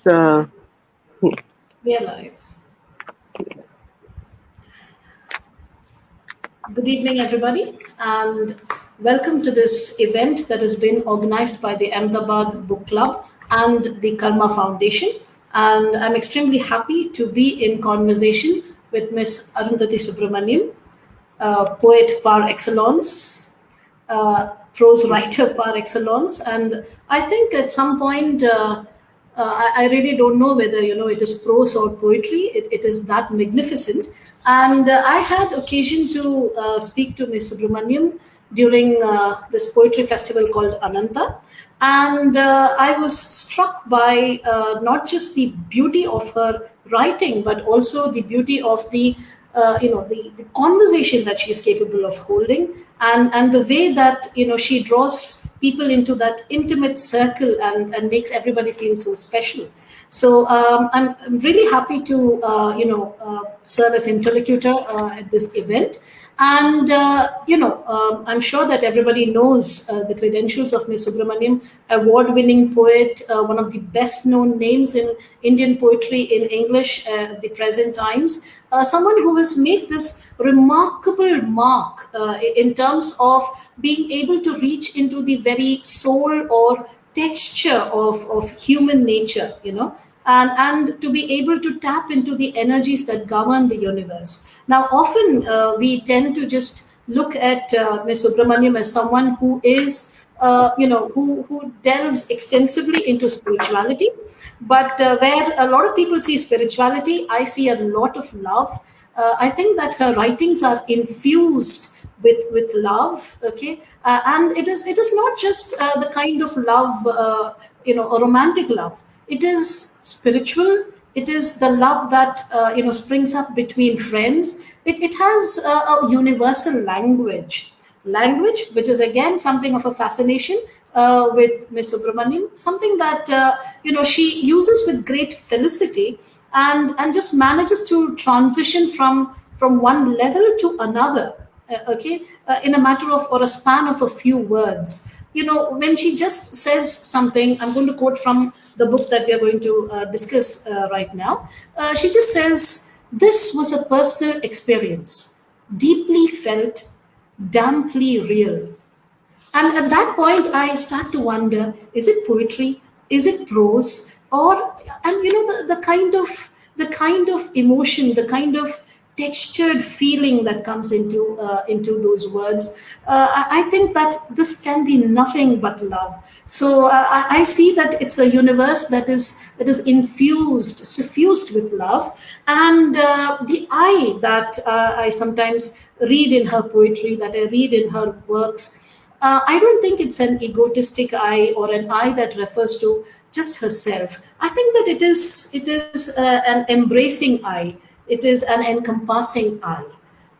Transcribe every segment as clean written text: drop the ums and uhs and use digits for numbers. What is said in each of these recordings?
It's We are live. Good evening, everybody, and welcome to this event that has been organized by the Ahmedabad Book Club and the Karma Foundation. And I'm extremely happy to be in conversation with Miss Arundhati Subramanian, poet par excellence, prose writer par excellence, and I think at some point I really don't know whether it is prose or poetry. It is that magnificent, and I had occasion to speak to Ms. Subramanian during this poetry festival called Ananta, and I was struck by not just the beauty of her writing, but also the beauty of the conversation that she is capable of holding, and the way that she draws people into that intimate circle and makes everybody feel so special. So I'm really happy to serve as interlocutor at this event. And I'm sure that everybody knows the credentials of Ms. Subramanian, award-winning poet, one of the best-known names in Indian poetry in English at the present times, someone who has made this remarkable mark in terms of being able to reach into the very soul or texture of human nature, and to be able to tap into the energies that govern the universe. Now, often we tend to just look at Ms. Subramanian as someone who is, who delves extensively into spirituality, but where a lot of people see spirituality, I see a lot of love. I think that her writings are infused with love, okay, and it is not just the kind of love, a romantic love. It is spiritual. It is the love that springs up between friends. It has a universal language, which is again something of a fascination with Miss Subramanian, something that she uses with great felicity, and just manages to transition from one level to another, in a matter of, or a span of a few words. When she just says something, I'm going to quote from the book that we are going to discuss right now. She just says, "This was a personal experience, deeply felt, damply real." And at that point, I start to wonder: is it poetry? Is it prose? Or, and the kind of emotion, the kind of textured feeling that comes into those words. I think that this can be nothing but love. So I see that it's a universe that is suffused with love, and the eye that I sometimes read in her poetry, that I read in her works. I don't think it's an egotistic eye or an eye that refers to just herself. I think that it is an embracing eye. It is an encompassing eye,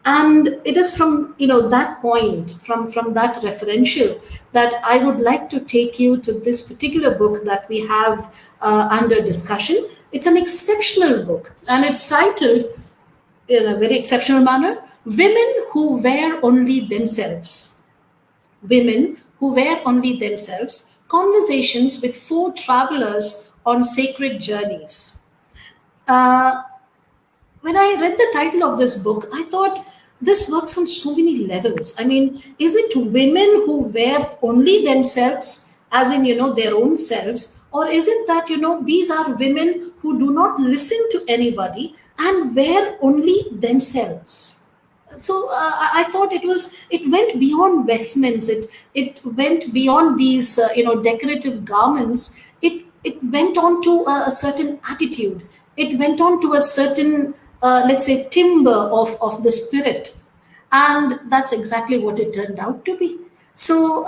and it is from that point, from that referential, that I would like to take you to this particular book that we have under discussion. It's an exceptional book, and it's titled, in a very exceptional manner, "Women Who Wear Only Themselves." Women Who Wear Only Themselves, Conversations with Four Travelers on Sacred Journeys. Uh, when I read the title of this book, I thought this works on so many levels. I mean, is it women who wear only themselves, as in, their own selves? Or is it that, these are women who do not listen to anybody and wear only themselves? So I thought it went beyond vestments. It went beyond these decorative garments. It went on to a certain attitude. It went on to a certain, let's say, timbre of the spirit, and that's exactly what it turned out to be. So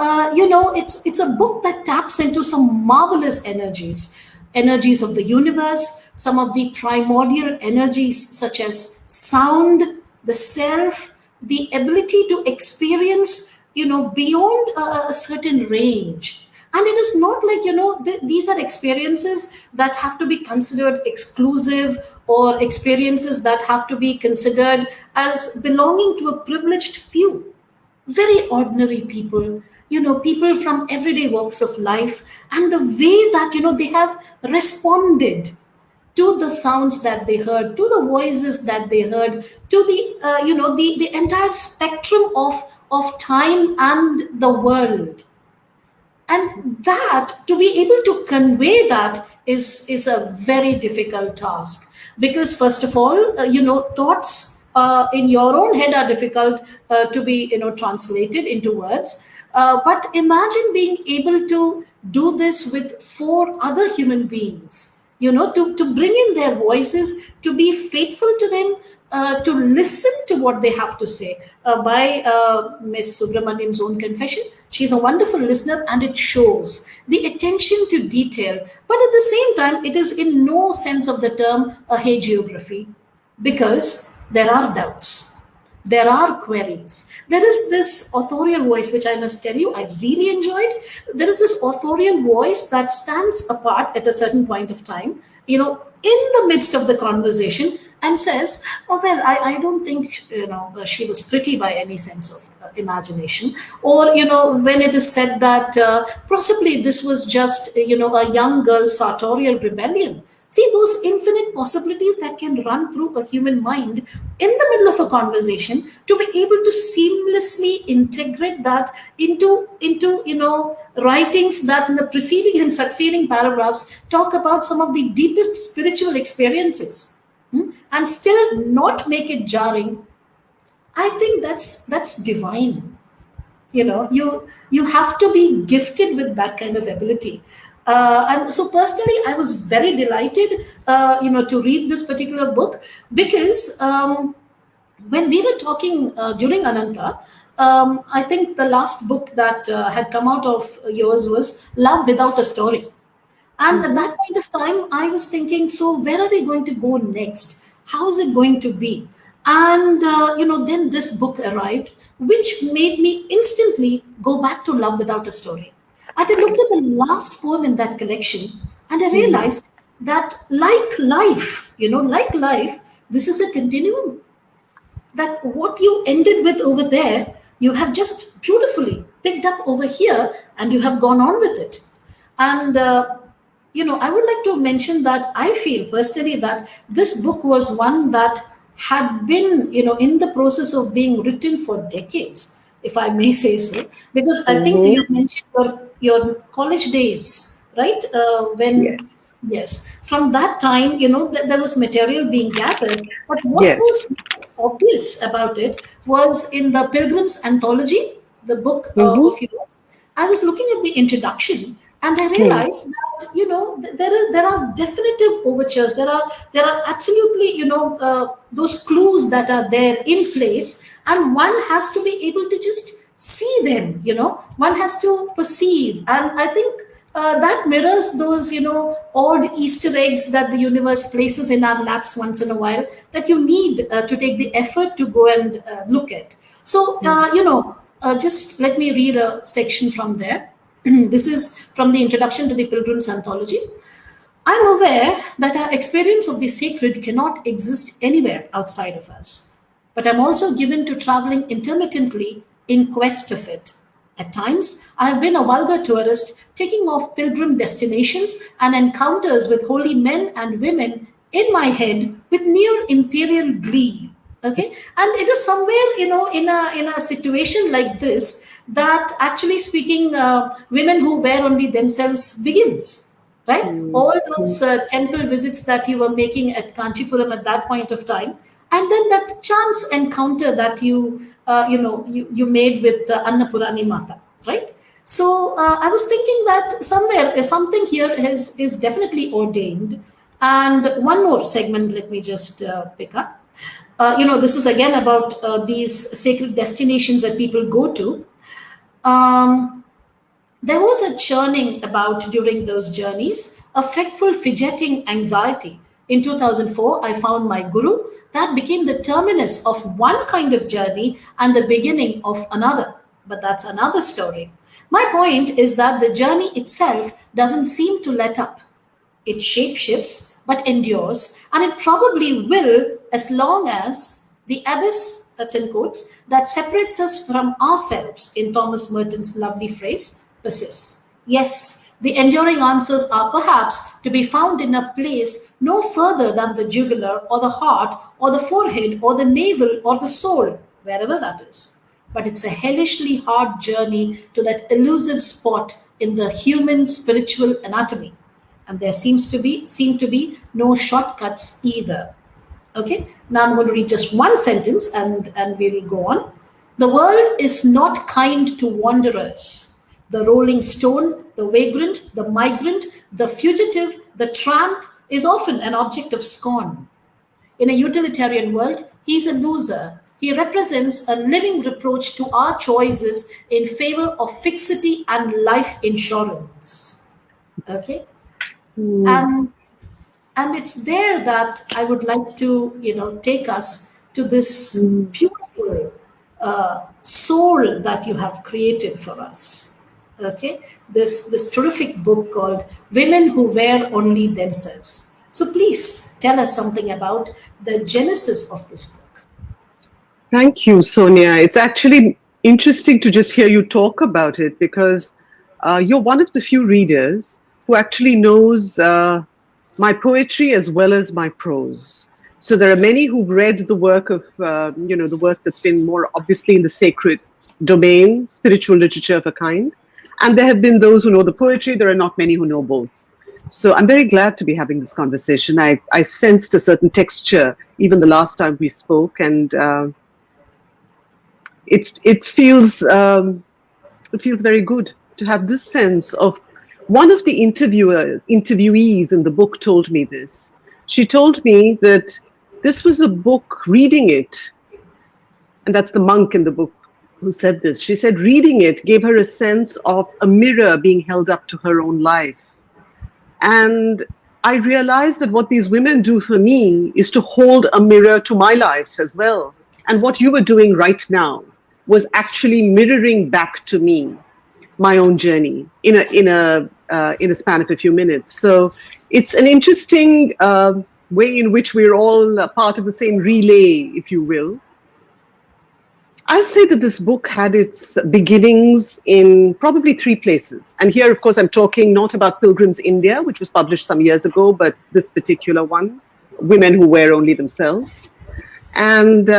it's a book that taps into some marvelous energies of the universe, some of the primordial energies such as sound, the self, the ability to experience, beyond a certain range. And it is not like, these are experiences that have to be considered exclusive, or experiences that have to be considered as belonging to a privileged few. Very ordinary people, people from everyday walks of life, and the way that, they have responded to the sounds that they heard, to the voices that they heard, to the entire spectrum of time and the world. And that, to be able to convey that, is a very difficult task, because first of all, thoughts in your own head are difficult to be translated into words. But imagine being able to do this with four other human beings, to bring in their voices, to be faithful to them, to listen to what they have to say. By Miss Subramanian's own confession, she's a wonderful listener, and it shows the attention to detail. But at the same time, it is in no sense of the term a hagiography, because there are doubts. There are queries. There is this authorial voice, which I must tell you, I really enjoyed. There is this authorial voice that stands apart at a certain point of time, in the midst of the conversation, and says, "Oh, well, I don't think, she was pretty by any sense of imagination." Or, when it is said that possibly this was just, a young girl's sartorial rebellion. See, those infinite possibilities that can run through a human mind in the middle of a conversation, to be able to seamlessly integrate that into writings that in the preceding and succeeding paragraphs talk about some of the deepest spiritual experiences, and still not make it jarring. I think that's divine. You have to be gifted with that kind of ability. And so personally, I was very delighted, to read this particular book, because when we were talking during Ananta, I think the last book that had come out of yours was Love Without a Story. And at that point of time, I was thinking, so where are we going to go next? How is it going to be? And, then this book arrived, which made me instantly go back to Love Without a Story. And I looked at the last poem in that collection, and I realized that, like life, this is a continuum. That what you ended with over there, you have just beautifully picked up over here, and you have gone on with it. And, I would like to mention that I feel personally that this book was one that had been, in the process of being written for decades, if I may say so, because I think you mentioned your college days, right? Yes, from that time, there was material being gathered. But what was obvious about it was in the Pilgrims anthology, the book of yours. I was looking at the introduction, and I realized that there are definitive overtures. There are absolutely those clues that are there in place, and one has to be able to just see them. One has to perceive, and I think that mirrors those odd Easter eggs that the universe places in our laps once in a while, that you need to take the effort to go and look at. So just let me read a section from there. This is from the introduction to the Pilgrims Anthology. I'm aware that our experience of the sacred cannot exist anywhere outside of us, but I'm also given to traveling intermittently in quest of it. At times, I have been a vulgar tourist, taking off pilgrim destinations and encounters with holy men and women in my head with near imperial glee. Okay, and it is somewhere in a situation like this that, actually speaking, women who wear only themselves begins, right? All those temple visits that you were making at Kanchipuram at that point of time, and then that chance encounter that you made with Annapurani Mata, right? So I was thinking that somewhere something here is definitely ordained. And one more segment, let me just pick up. This is again about these sacred destinations that people go to. There was a churning about during those journeys, a fretful, fidgeting anxiety. In 2004, I found my guru. That became the terminus of one kind of journey and the beginning of another. But that's another story. My point is that the journey itself doesn't seem to let up. It shapeshifts but endures, and it probably will as long as the abyss that's in quotes, that separates us from ourselves, in Thomas Merton's lovely phrase, persists. Yes, the enduring answers are perhaps to be found in a place no further than the jugular or the heart or the forehead or the navel or the soul, wherever that is. But it's a hellishly hard journey to that elusive spot in the human spiritual anatomy. And there seem to be no shortcuts either. Okay, now I'm going to read just one sentence and we will go on. The world is not kind to wanderers. The rolling stone, the vagrant, the migrant, the fugitive, the tramp is often an object of scorn. In a utilitarian world, he's a loser. He represents a living reproach to our choices in favor of fixity and life insurance. Okay? And it's there that I would like to, take us to this beautiful soul that you have created for us. Okay, this terrific book called Women Who Wear Only Themselves. So please tell us something about the genesis of this book. Thank you, Sonia. It's actually interesting to just hear you talk about it, because you're one of the few readers who actually knows my poetry as well as my prose. So there are many who've read the work of, the work that's been more obviously in the sacred domain, spiritual literature of a kind. And there have been those who know the poetry. There are not many who know both. So I'm very glad to be having this conversation. I sensed a certain texture even the last time we spoke, and it feels very good to have this sense of. One of the interviewees in the book told me this. She told me that this was a book, reading it, and that's the monk in the book who said this. She said reading it gave her a sense of a mirror being held up to her own life. And I realized that what these women do for me is to hold a mirror to my life as well. And what you were doing right now was actually mirroring back to me my own journey in a span of a few minutes. So it's an interesting way in which we're all part of the same relay, if you will. I'll say that this book had its beginnings in probably three places. And here, of course, I'm talking not about Pilgrims, India, which was published some years ago, but this particular one, Women Who Wear Only Themselves. And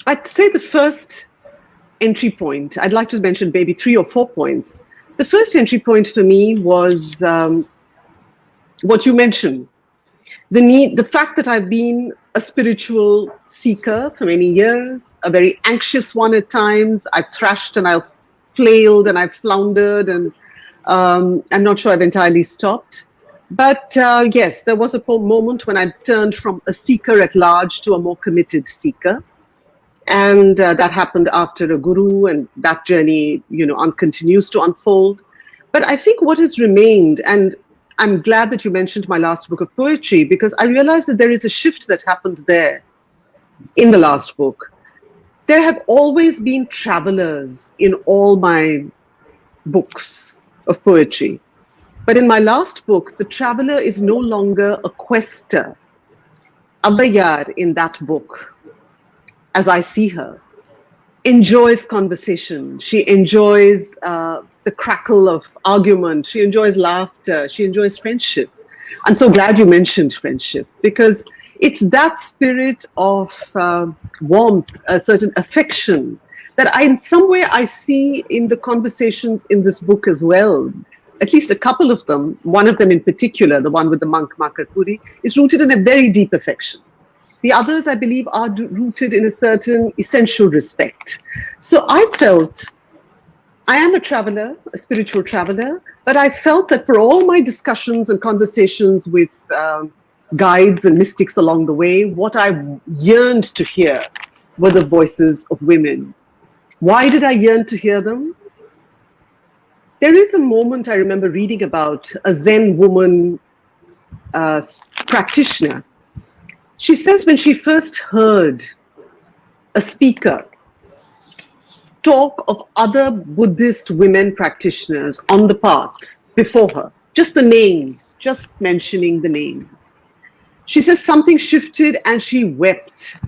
I'd say the first entry point, I'd like to mention maybe 3 or 4 points. The first entry point for me was what you mentioned, the fact that I've been a spiritual seeker for many years, a very anxious one at times. I've thrashed and I've flailed and I've floundered, and I'm not sure I've entirely stopped. But yes, there was a moment when I turned from a seeker at large to a more committed seeker. And that happened after a guru, and that journey, continues to unfold. But I think what has remained, and I'm glad that you mentioned my last book of poetry, because I realized that there is a shift that happened there in the last book. There have always been travelers in all my books of poetry. But in my last book, the traveler is no longer a quester. Abbayar in that book, as I see her, enjoys conversation. She enjoys the crackle of argument. She enjoys laughter. She enjoys friendship. I'm so glad you mentioned friendship, because it's that spirit of warmth, a certain affection that in some way I see in the conversations in this book as well. At least a couple of them, one of them in particular, the one with the monk Makapuri, is rooted in a very deep affection. The others, I believe, are rooted in a certain essential respect. So I felt, I am a traveler, a spiritual traveler, but I felt that for all my discussions and conversations with guides and mystics along the way, what I yearned to hear were the voices of women. Why did I yearn to hear them? There is a moment I remember reading about a Zen woman practitioner. She says when she first heard a speaker talk of other Buddhist women practitioners on the path before her, just the names, just mentioning the names, she says something shifted and she wept.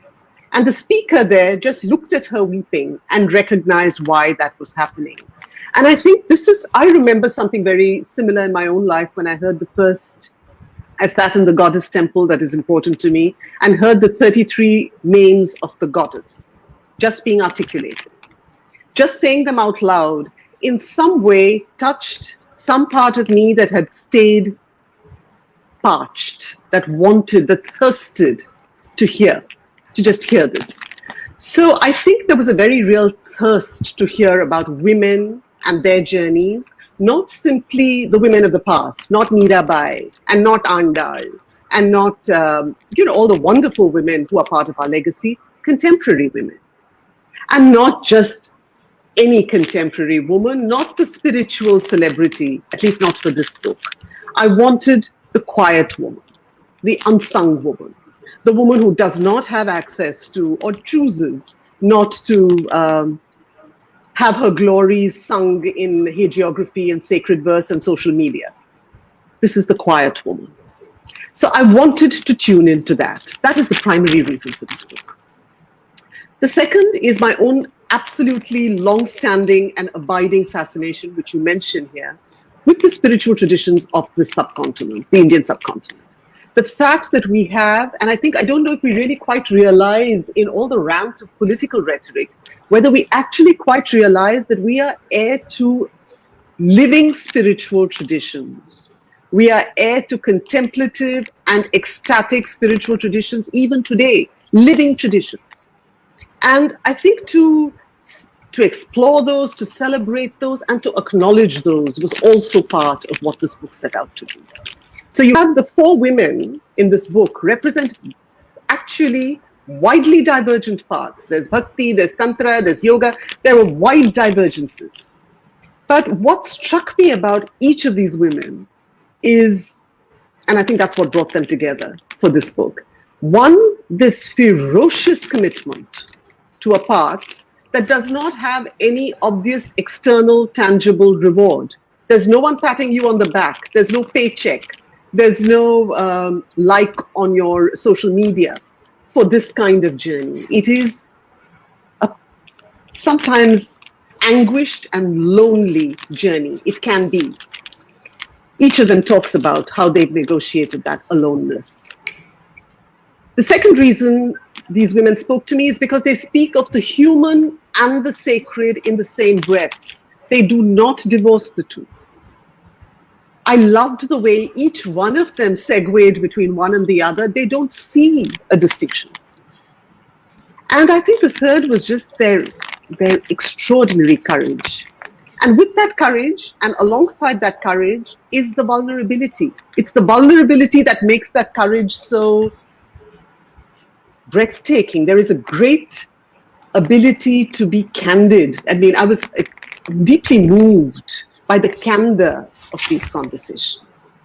And the speaker there just looked at her weeping and recognized why that was happening. And I think I remember something very similar in my own life when I heard I sat in the goddess temple that is important to me and heard the 33 names of the goddess just being articulated. Just saying them out loud in some way touched some part of me that had stayed parched, that thirsted to just hear this. So I think there was a very real thirst to hear about women and their journeys, not simply the women of the past, not Mirabai and not Andal and not all the wonderful women who are part of our legacy, contemporary women. And not just any contemporary woman, not the spiritual celebrity, at least not for this book. I wanted the quiet woman, the unsung woman, the woman who does not have access to or chooses not to have her glories sung in hagiography and sacred verse and social media. This is the quiet woman. So I wanted to tune into that. That is the primary reason for this book. The second is my own absolutely long-standing and abiding fascination, which you mention here, with the spiritual traditions of the subcontinent, the Indian subcontinent. The fact that we have, and I don't know if we really quite realize in all the rant of political rhetoric, whether we actually quite realize that we are heir to living spiritual traditions. We are heir to contemplative and ecstatic spiritual traditions, even today, living traditions. And I think to explore those, to celebrate those, and to acknowledge those was also part of what this book set out to do. So you have the 4 women in this book represent actually widely divergent paths. There's bhakti, there's tantra, there's yoga. There are wide divergences. But what struck me about each of these women is, and I think that's what brought them together for this book, one, this ferocious commitment to a path that does not have any obvious external tangible reward. There's no one patting you on the back. There's no paycheck. There's no like on your social media for this kind of journey. It is a sometimes anguished and lonely journey. It can be. Each of them talks about how they've negotiated that aloneness. The second reason these women spoke to me is because they speak of the human and the sacred in the same breath. They do not divorce the two. I loved the way each one of them segued between one and the other. They don't see a distinction. And I think the third was just their extraordinary courage. And with that courage, and alongside that courage, is the vulnerability. It's the vulnerability that makes that courage so breathtaking. There is a great ability to be candid. I mean, I was deeply moved by the candor of these conversations.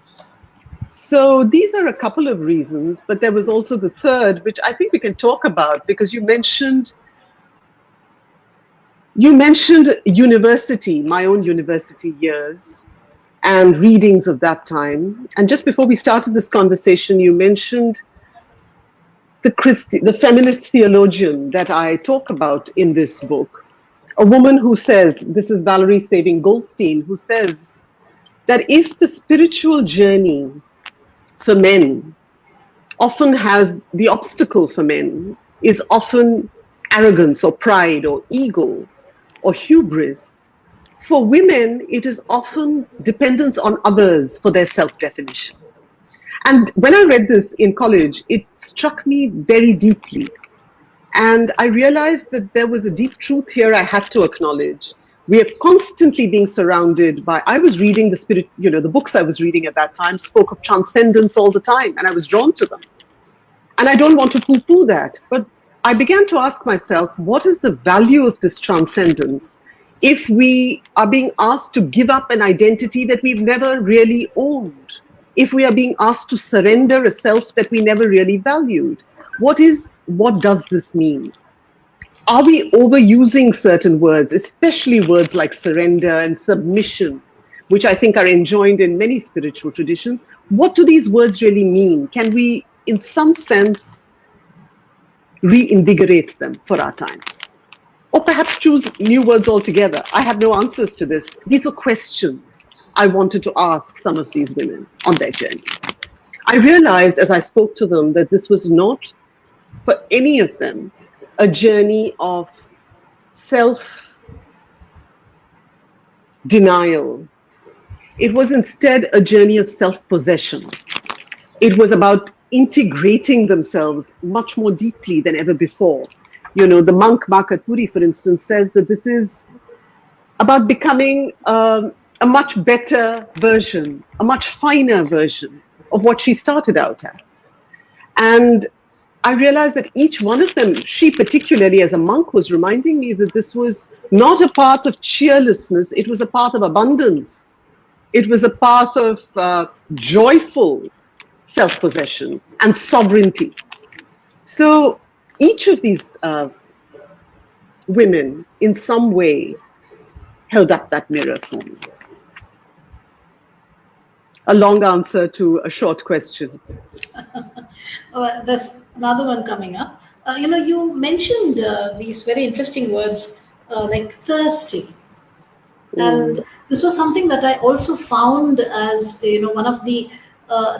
So these are a couple of reasons, but there was also the third, which I think we can talk about, because you mentioned university, my own university years, and readings of that time. And just before we started this conversation, you mentioned the feminist theologian that I talk about in this book, a woman who says, this is Valerie Saving-Goldstein, who says that if the spiritual journey for men often has the obstacle for men is often arrogance or pride or ego or hubris, for women it is often dependence on others for their self-definition. And when I read this in college, it struck me very deeply. And I realized that there was a deep truth here I have to acknowledge. We are constantly being surrounded by, I was reading the books I was reading at that time spoke of transcendence all the time, and I was drawn to them. And I don't want to poo-poo that, but I began to ask myself, what is the value of this transcendence if we are being asked to give up an identity that we've never really owned? If we are being asked to surrender a self that we never really valued? What does this mean? Are we overusing certain words, especially words like surrender and submission, which I think are enjoined in many spiritual traditions? What do these words really mean? Can we, in some sense, reinvigorate them for our times. Or perhaps choose new words altogether. I have no answers to this. These were questions I wanted to ask some of these women on their journey. I realized as I spoke to them that this was not, for any of them, a journey of self-denial. It was instead a journey of self-possession. It was about integrating themselves much more deeply than ever before. You know, the monk Markat Puri, for instance, says that this is about becoming a much better version, a much finer version of what she started out as. And I realized that each one of them, she particularly as a monk, was reminding me that this was not a path of cheerlessness, it was a path of abundance. It was a path of joyful self-possession and sovereignty. So each of these women, in some way, held up that mirror for me. A long answer to a short question. There's another one coming up. You mentioned these very interesting words like thirsty. And this was something that I also found as one of the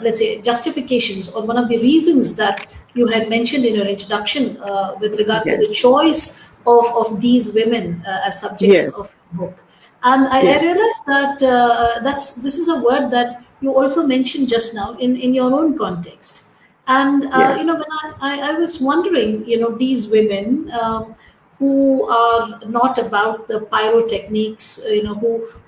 let's say justifications, or one of the reasons that you had mentioned in your introduction with regard to the choice of these women as subjects of the book. And I realized that this is a word that you also mentioned just now in your own context. And when I was wondering, these women who are not about the pyrotechniques,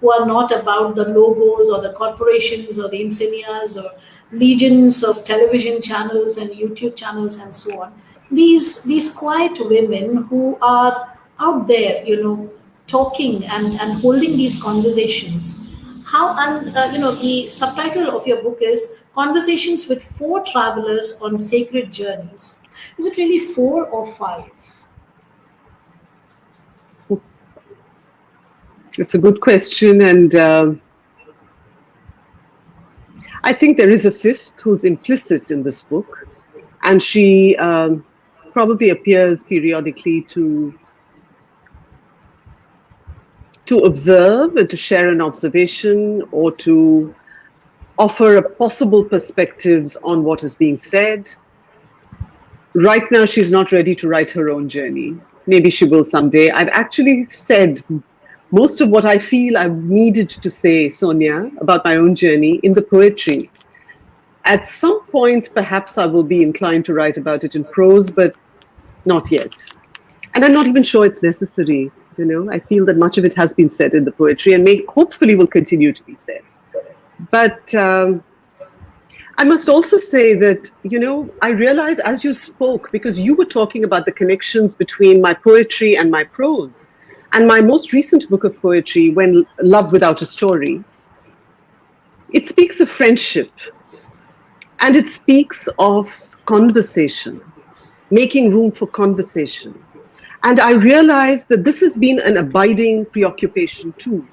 who are not about the logos or the corporations or the insignias or legions of television channels and YouTube channels and so on. These quiet women who are out there, talking and holding these conversations. The subtitle of your book is Conversations with 4 Travelers on Sacred Journeys. Is it really 4 or 5? It's a good question, and I think there is a 5th who's implicit in this book, and she probably appears periodically to observe and to share an observation or to offer a possible perspectives on what is being said. Right now, she's not ready to write her own journey. Maybe she will someday. I've actually said most of what I feel I've needed to say, Sonya, about my own journey in the poetry. At some point, perhaps I will be inclined to write about it in prose, but not yet. And I'm not even sure it's necessary. I feel that much of it has been said in the poetry and hopefully will continue to be said. But I must also say that, I realize as you spoke, because you were talking about the connections between my poetry and my prose, and my most recent book of poetry, When Love Without a Story, it speaks of friendship, and it speaks of conversation, making room for conversation. And I realized that this has been an abiding preoccupation too.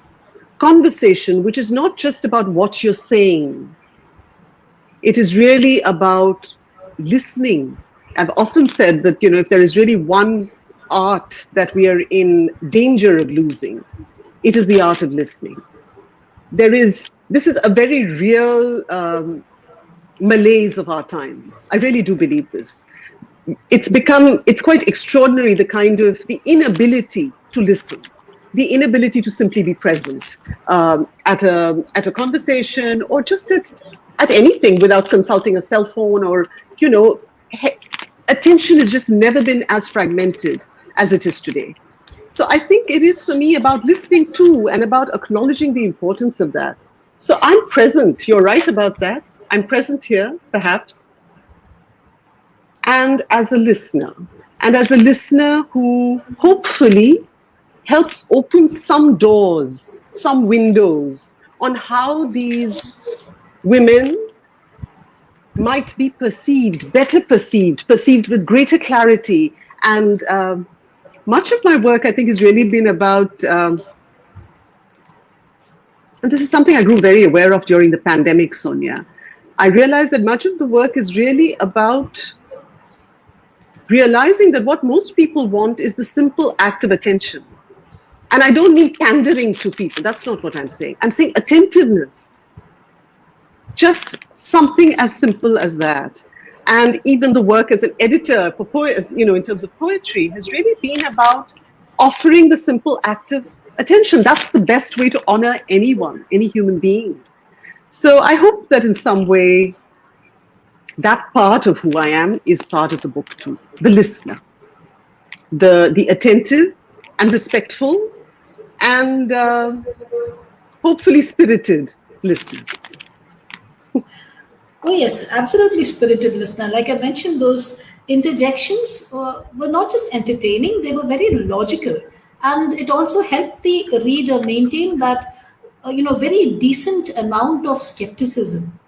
Conversation, which is not just about what you're saying. It is really about listening. I've often said that, if there is really one art that we are in danger of losing, it is the art of listening. This is a very real malaise of our times. I really do believe this. It's quite extraordinary, the inability to listen, the inability to simply be present at a conversation or just at anything without consulting a cell phone or, attention has just never been as fragmented as it is today. So I think it is for me about listening to and about acknowledging the importance of that. So I'm present. You're right about that. I'm present here, perhaps. And as a listener who hopefully helps open some doors, some windows on how these women might be better perceived with greater clarity. And much of my work, I think, has really been about, and this is something I grew very aware of during the pandemic, Sonya. I realized that much of the work is really about realizing that what most people want is the simple act of attention. And I don't mean pandering to people. That's not what I'm saying. I'm saying attentiveness. Just something as simple as that. And even the work as an editor for poets, in terms of poetry, has really been about offering the simple act of attention. That's the best way to honor anyone, any human being. So I hope that in some way, that part of who I am is part of the book too. The listener, the attentive and respectful and hopefully spirited listener. Oh yes, absolutely spirited listener. Like I mentioned, those interjections were not just entertaining, they were very logical. And it also helped the reader maintain that, very decent amount of skepticism.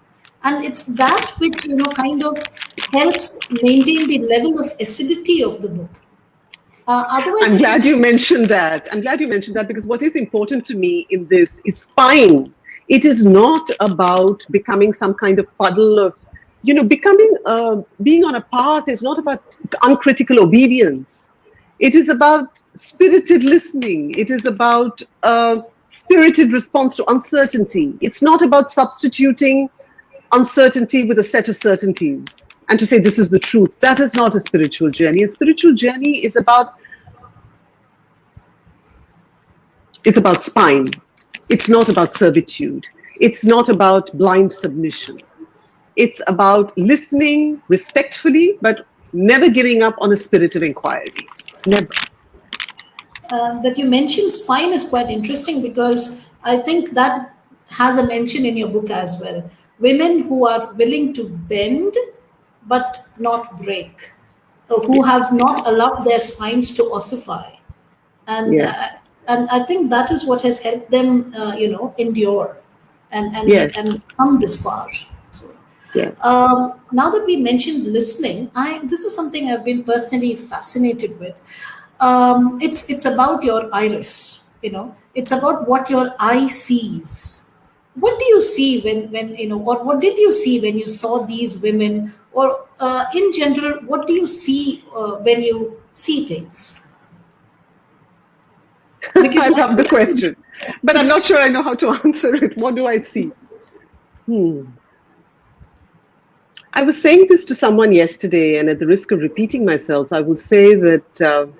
And it's that which, kind of helps maintain the level of acidity of the book. Otherwise, I'm glad you mentioned that. I'm glad you mentioned that because what is important to me in this is spine. It is not about becoming some kind of puddle of, being on a path is not about uncritical obedience. It is about spirited listening. It is about spirited response to uncertainty. It's not about substituting uncertainty with a set of certainties and to say this is the truth. That is not a spiritual journey. A spiritual journey is about spine. It's not about servitude. It's not about blind submission. It's about listening respectfully, but never giving up on a spirit of inquiry. Never. That you mentioned spine is quite interesting because I think that has a mention in your book as well. Women who are willing to bend but not break, who have not allowed their spines to ossify. And Yes. and I think that is what has helped them, endure and Yes. and come this far. So, Yes. now that we mentioned listening, this is something I've been personally fascinated with. It's about your iris. It's about what your eye sees. What do you see when or what did you see when you saw these women, or in general, what do you see when you see things? Because I love the question, but I'm not sure I know how to answer it. What do I see? I was saying this to someone yesterday, and at the risk of repeating myself, I will say that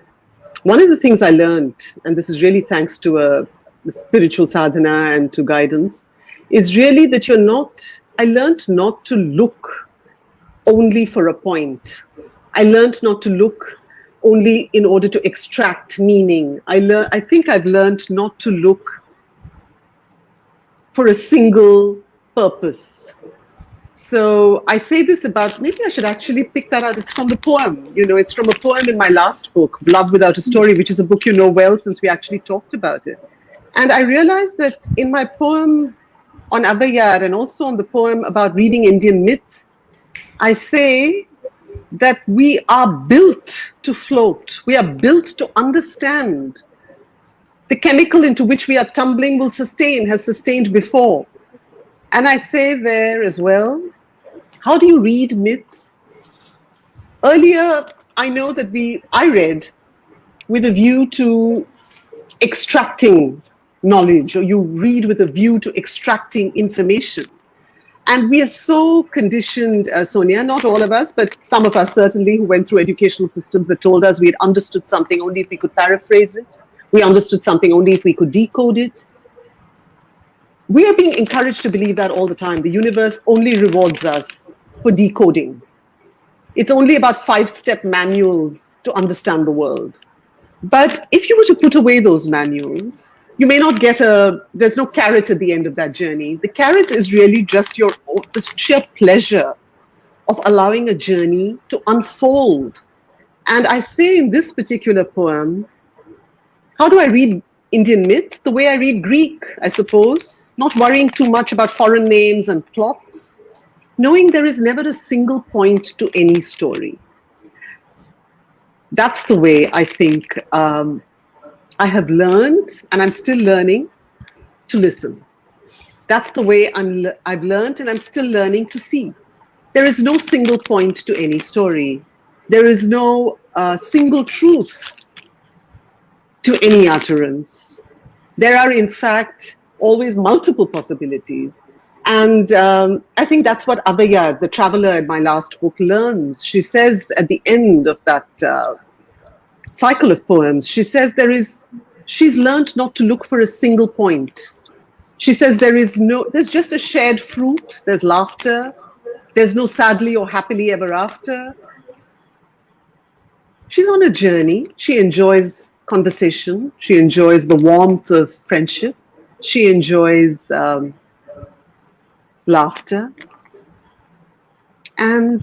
one of the things I learned, and this is really thanks to a spiritual sadhana and to guidance, is really that I learned not to look only for a point. I learned not to look only in order to extract meaning. I think I've learned not to look for a single purpose. So I say this about, maybe I should actually pick that out. It's from the poem. It's from a poem in my last book, Love Without a Story, which is a book you know well since we actually talked about it. And I realized that in my poem on Abhayar and also on the poem about reading Indian myth, I say that we are built to float. We are built to understand. The chemical into which we are tumbling has sustained before. And I say there as well, how do you read myths? Earlier, I know that I read with a view to extracting knowledge, or you read with a view to extracting information. And we are so conditioned, Sonia, not all of us, but some of us certainly who went through educational systems that told us we had understood something only if we could paraphrase it. We understood something only if we could decode it. We are being encouraged to believe that all the time. The universe only rewards us for decoding. It's only about 5-step manuals to understand the world. But if you were to put away those manuals, you may not there's no carrot at the end of that journey. The carrot is really just the sheer pleasure of allowing a journey to unfold. And I say in this particular poem, how do I read Indian myth? The way I read Greek, I suppose, not worrying too much about foreign names and plots, knowing there is never a single point to any story. That's the way I think I have learned, and I'm still learning, to listen. That's the way I've learned, and I'm still learning to see. There is no single point to any story. There is no single truth to any utterance. There are, in fact, always multiple possibilities. And I think that's what Abhaya, the traveler in my last book, learns. She says at the end of that cycle of poems, she says she's learned not to look for a single point. She says there's just a shared fruit, there's laughter, there's no sadly or happily ever after. She's on a journey. She enjoys conversation. She enjoys the warmth of friendship. She enjoys laughter. And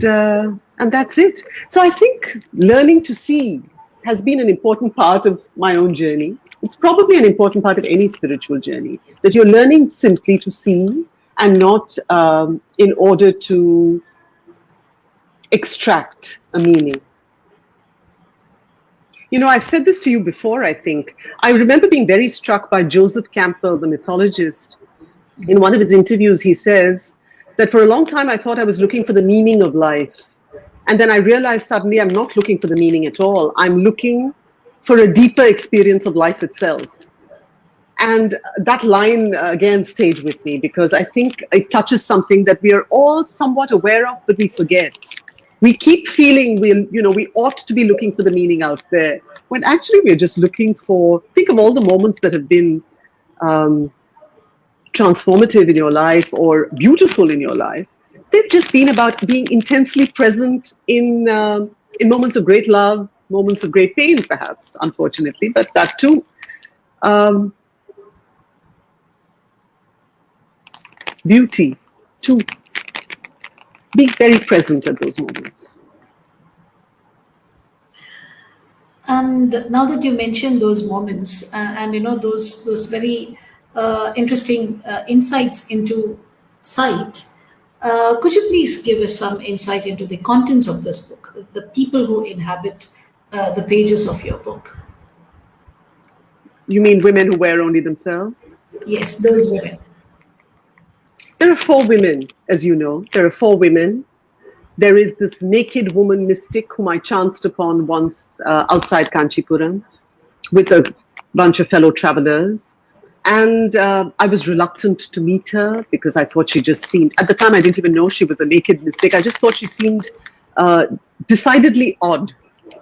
that's it. So I think learning to see has been an important part of my own journey. It's probably an important part of any spiritual journey, that you're learning simply to see and not in order to extract a meaning. You know, I've said this to you before, I think. I remember being very struck by Joseph Campbell, the mythologist. In one of his interviews, he says that for a long time I thought I was looking for the meaning of life. And then I realized suddenly I'm not looking for the meaning at all. I'm looking for a deeper experience of life itself. And that line again stayed with me because I think it touches something that we are all somewhat aware of, but we forget. We keep feeling we ought to be looking for the meaning out there, when actually we're just looking for, think of all the moments that have been transformative in your life or beautiful in your life. They've just been about being intensely present in moments of great love, moments of great pain, perhaps, unfortunately, but that too. Beauty, too. Be very present at those moments. And now that you mentioned those moments and those very interesting insights into sight, could you please give us some insight into the contents of this book, the people who inhabit the pages of your book? You mean women who wear only themselves? Yes, those women. There are 4 women, as you know. There are 4 women. There is this naked woman mystic whom I chanced upon once outside Kanchipuram with a bunch of fellow travelers. And I was reluctant to meet her because I thought she just seemed, at the time I didn't even know she was a naked mystic. I just thought she seemed decidedly odd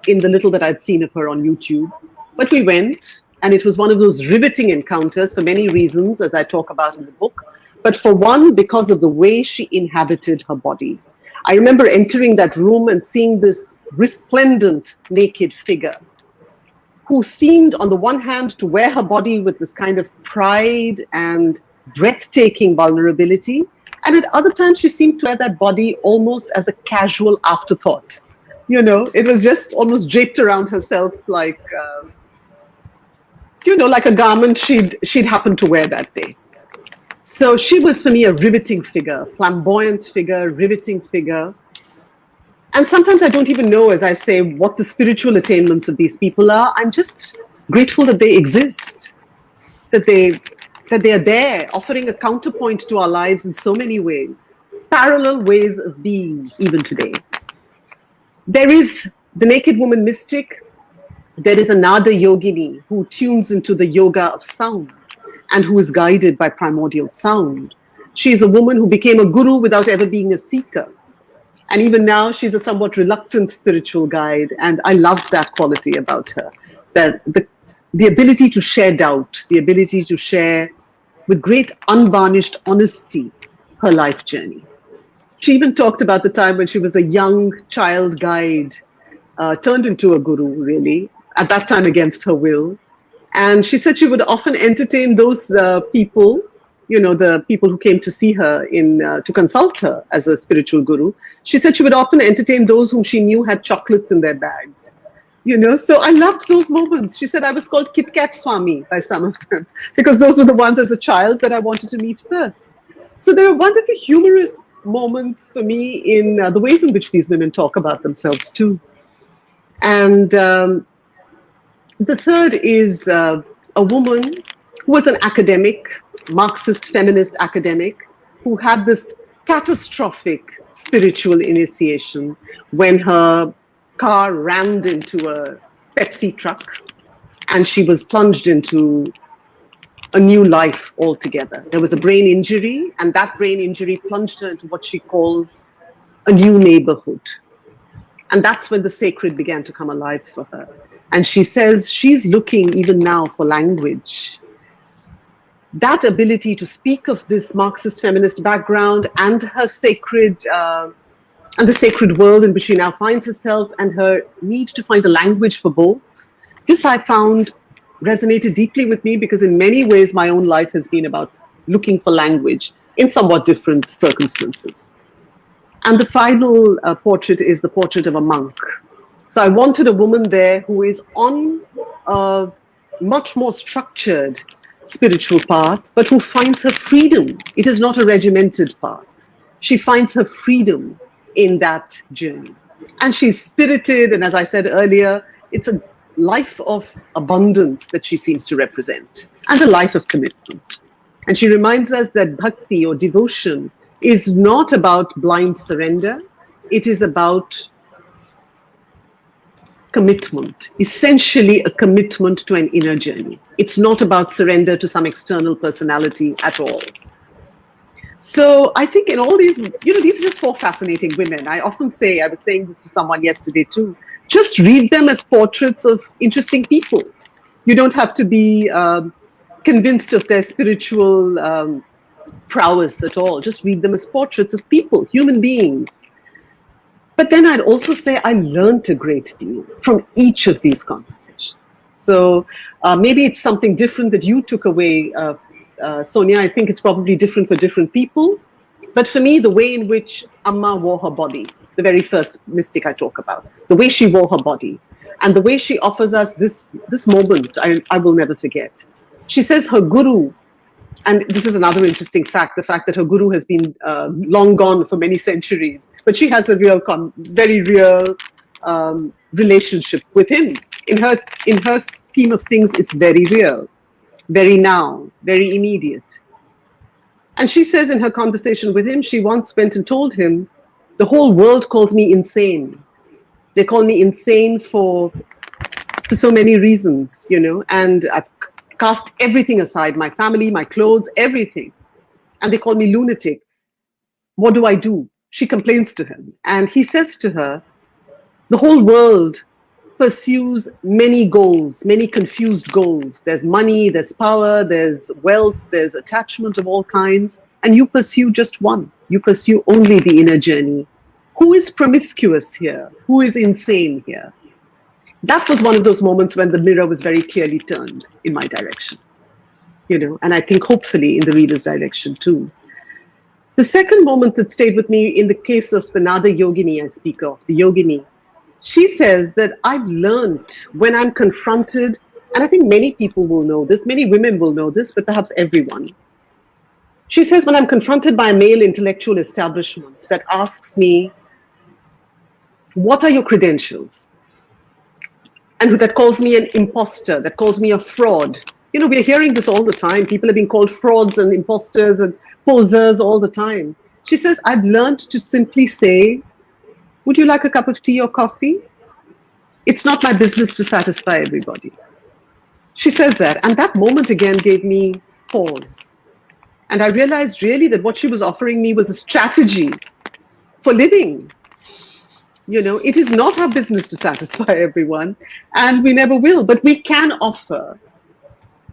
in the little that I'd seen of her on YouTube. But we went, and it was one of those riveting encounters for many reasons, as I talk about in the book. But for one, because of the way she inhabited her body. I remember entering that room and seeing this resplendent naked figure who seemed, on the one hand, to wear her body with this kind of pride and breathtaking vulnerability. And at other times, she seemed to wear that body almost as a casual afterthought. You know, it was just almost draped around herself like, like a garment she'd happened to wear that day. So she was, for me, a riveting figure, flamboyant figure, riveting figure. And sometimes I don't even know, as I say, what the spiritual attainments of these people are. I'm just grateful that they exist, that they are there, offering a counterpoint to our lives in so many ways, parallel ways of being even today. There is the naked woman mystic. There is another yogini who tunes into the yoga of sound and who is guided by primordial sound. She is a woman who became a guru without ever being a seeker. And even now, she's a somewhat reluctant spiritual guide. And I love that quality about her, that the ability to share doubt, the ability to share with great unvarnished honesty her life journey. She even talked about the time when she was a young child guide, turned into a guru, really, at that time against her will. And she said she would often entertain those people, the people who came to see her to consult her as a spiritual guru. She said she would often entertain those whom she knew had chocolates in their bags. So I loved those moments. She said I was called Kit Kat Swami by some of them because those were the ones as a child that I wanted to meet first. So there are wonderful humorous moments for me in the ways in which these women talk about themselves too. And the third is a woman who was an academic, Marxist feminist academic, who had this catastrophic spiritual initiation when her car rammed into a Pepsi truck, and she was plunged into a new life altogether. There was a brain injury, and that brain injury plunged her into what she calls a new neighborhood. And that's when the sacred began to come alive for her. And she says she's looking even now for language. That ability to speak of this Marxist feminist background and her sacred, and the sacred world in which she now finds herself, and her need to find a language for both, this I found resonated deeply with me, because in many ways my own life has been about looking for language in somewhat different circumstances. And the final portrait is the portrait of a monk. So I wanted a woman there who is on a much more structured spiritual path, but who finds her freedom. It is not a regimented path. She finds her freedom in that journey. And she's spirited, and as I said earlier, it's a life of abundance that she seems to represent, and a life of commitment. And she reminds us that bhakti, or devotion, is not about blind surrender. It is about commitment, essentially a commitment to an inner journey. It's not about surrender to some external personality at all. So I think in all these, these are just four fascinating women. I often say, I was saying this to someone yesterday too, just read them as portraits of interesting people. You don't have to be convinced of their spiritual prowess at all. Just read them as portraits of people, human beings. But then I'd also say I learned a great deal from each of these conversations. So maybe it's something different that you took away, Sonya. I think it's probably different for different people. But for me, the way in which Amma wore her body, the very first mystic I talk about, the way she wore her body, and the way she offers us this moment, I will never forget. She says her guru, and this is another interesting fact, the fact that her guru has been long gone for many centuries, but she has a very real relationship with him. In her scheme of things, it's very real, very now, very immediate. And she says in her conversation with him, she once went and told him, the whole world calls me insane. They call me insane for so many reasons, and I've cast everything aside, my family, my clothes, everything. And they call me lunatic. What do I do? She complains to him. And he says to her, the whole world pursues many goals, many confused goals. There's money, there's power, there's wealth, there's attachment of all kinds. And you pursue just one. You pursue only the inner journey. Who is promiscuous here? Who is insane here? That was one of those moments when the mirror was very clearly turned in my direction, and I think hopefully in the reader's direction too. The second moment that stayed with me in the case of the Nada Yogini I speak of, the Yogini, she says that I've learned when I'm confronted, and I think many people will know this, many women will know this, but perhaps everyone. She says, when I'm confronted by a male intellectual establishment that asks me, what are your credentials? And that calls me an imposter, that calls me a fraud. We're hearing this all the time. People are being called frauds and imposters and posers all the time. She says, I've learned to simply say, would you like a cup of tea or coffee? It's not my business to satisfy everybody. She says that, and that moment again gave me pause. And I realized really that what she was offering me was a strategy for living. It is not our business to satisfy everyone, and we never will, but we can offer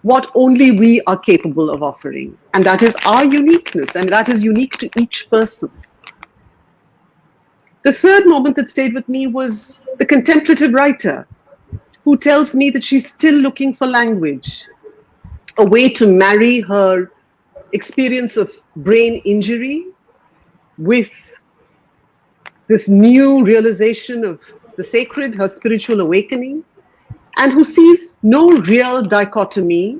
what only we are capable of offering. And that is our uniqueness, and that is unique to each person. The third moment that stayed with me was the contemplative writer who tells me that she's still looking for language, a way to marry her experience of brain injury with this new realization of the sacred, her spiritual awakening, and who sees no real dichotomy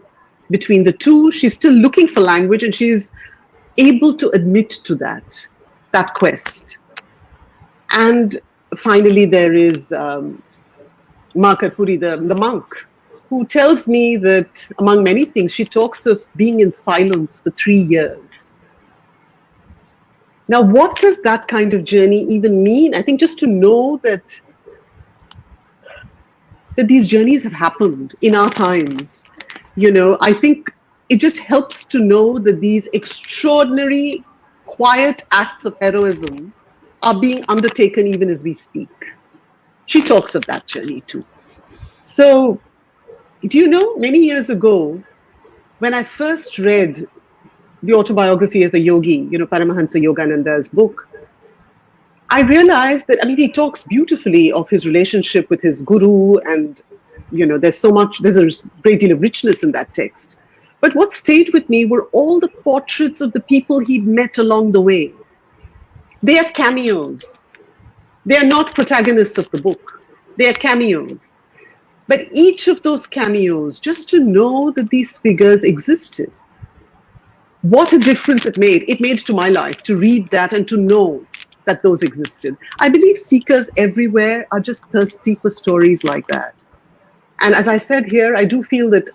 between the two. She's still looking for language, and she's able to admit to that quest. And finally, there is Makatpuri, the monk, who tells me that, among many things, she talks of being in silence for 3 years. Now, what does that kind of journey even mean? I think just to know that that these journeys have happened in our times. I think it just helps to know that these extraordinary, quiet acts of heroism are being undertaken even as we speak. She talks of that journey too. So, do you know, many years ago, when I first read the autobiography of a yogi, Paramahansa Yogananda's book, I realized that, he talks beautifully of his relationship with his guru, and, there's a great deal of richness in that text. But what stayed with me were all the portraits of the people he'd met along the way. They are cameos. They are not protagonists of the book. They are cameos. But each of those cameos, just to know that these figures existed, what a difference it made. It made to my life to read that and to know that those existed. I believe seekers everywhere are just thirsty for stories like that. And as I said here, I do feel that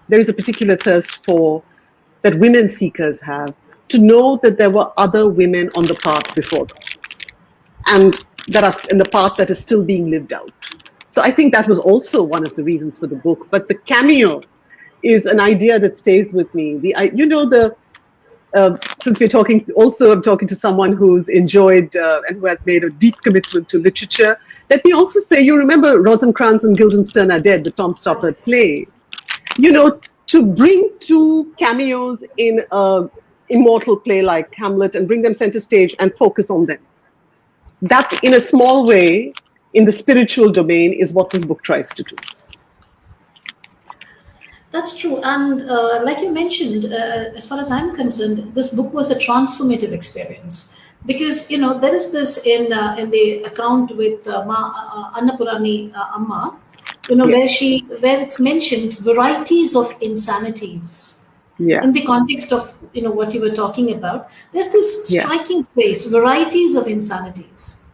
there is a particular thirst that women seekers have, to know that there were other women on the path before them, and that are in the path that is still being lived out. So I think that was also one of the reasons for the book. But the cameo is an idea that stays with me. Since we're talking, also I'm talking to someone who's enjoyed and who has made a deep commitment to literature. Let me also say, you remember Rosencrantz and Guildenstern Are Dead, the Tom Stoppard play. To bring two cameos in an immortal play like Hamlet and bring them center stage and focus on them. That, in a small way, in the spiritual domain, is what this book tries to do. That's true. And like you mentioned, as far as I'm concerned, this book was a transformative experience. Because, there is this in the account with Annapurani Amma, where it's mentioned varieties of insanities. Yeah. In the context of, what you were talking about, there's this striking phrase, varieties of insanities.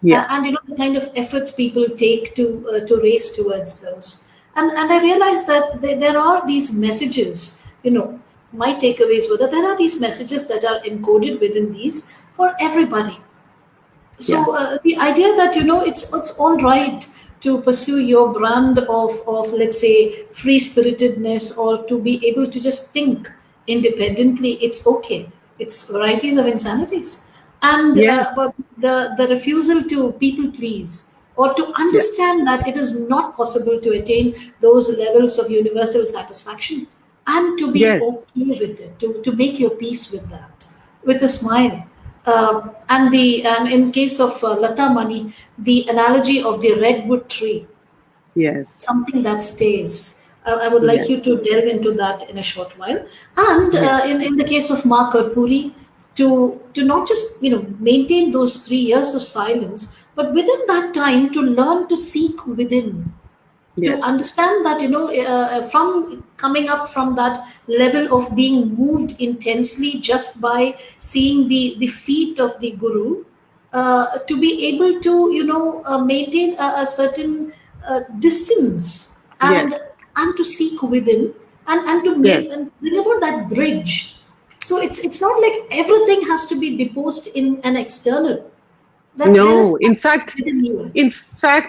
Yeah. And the kind of efforts people take to race towards those. And I realized that there are these messages, my takeaways were that there are these messages that are encoded within these for everybody. So the idea that, it's all right to pursue your brand of let's say, free-spiritedness, or to be able to just think independently, it's okay. It's varieties of insanities. And but the refusal to people please, or to understand that it is not possible to attain those levels of universal satisfaction, and to be okay with it, to make your peace with that, with a smile. And in case of Lata Mani, the analogy of the redwood tree, something that stays. I would like you to delve into that in a short while. And in the case of Ma Karpuri, to not just maintain those 3 years of silence, but within that time to learn to seek within, to understand that from coming up from that level of being moved intensely just by seeing the feet of the guru, to be able to maintain a certain distance, and to seek within, and to make and bring about that bridge. So it's not like everything has to be deposed in an external. No, in fact,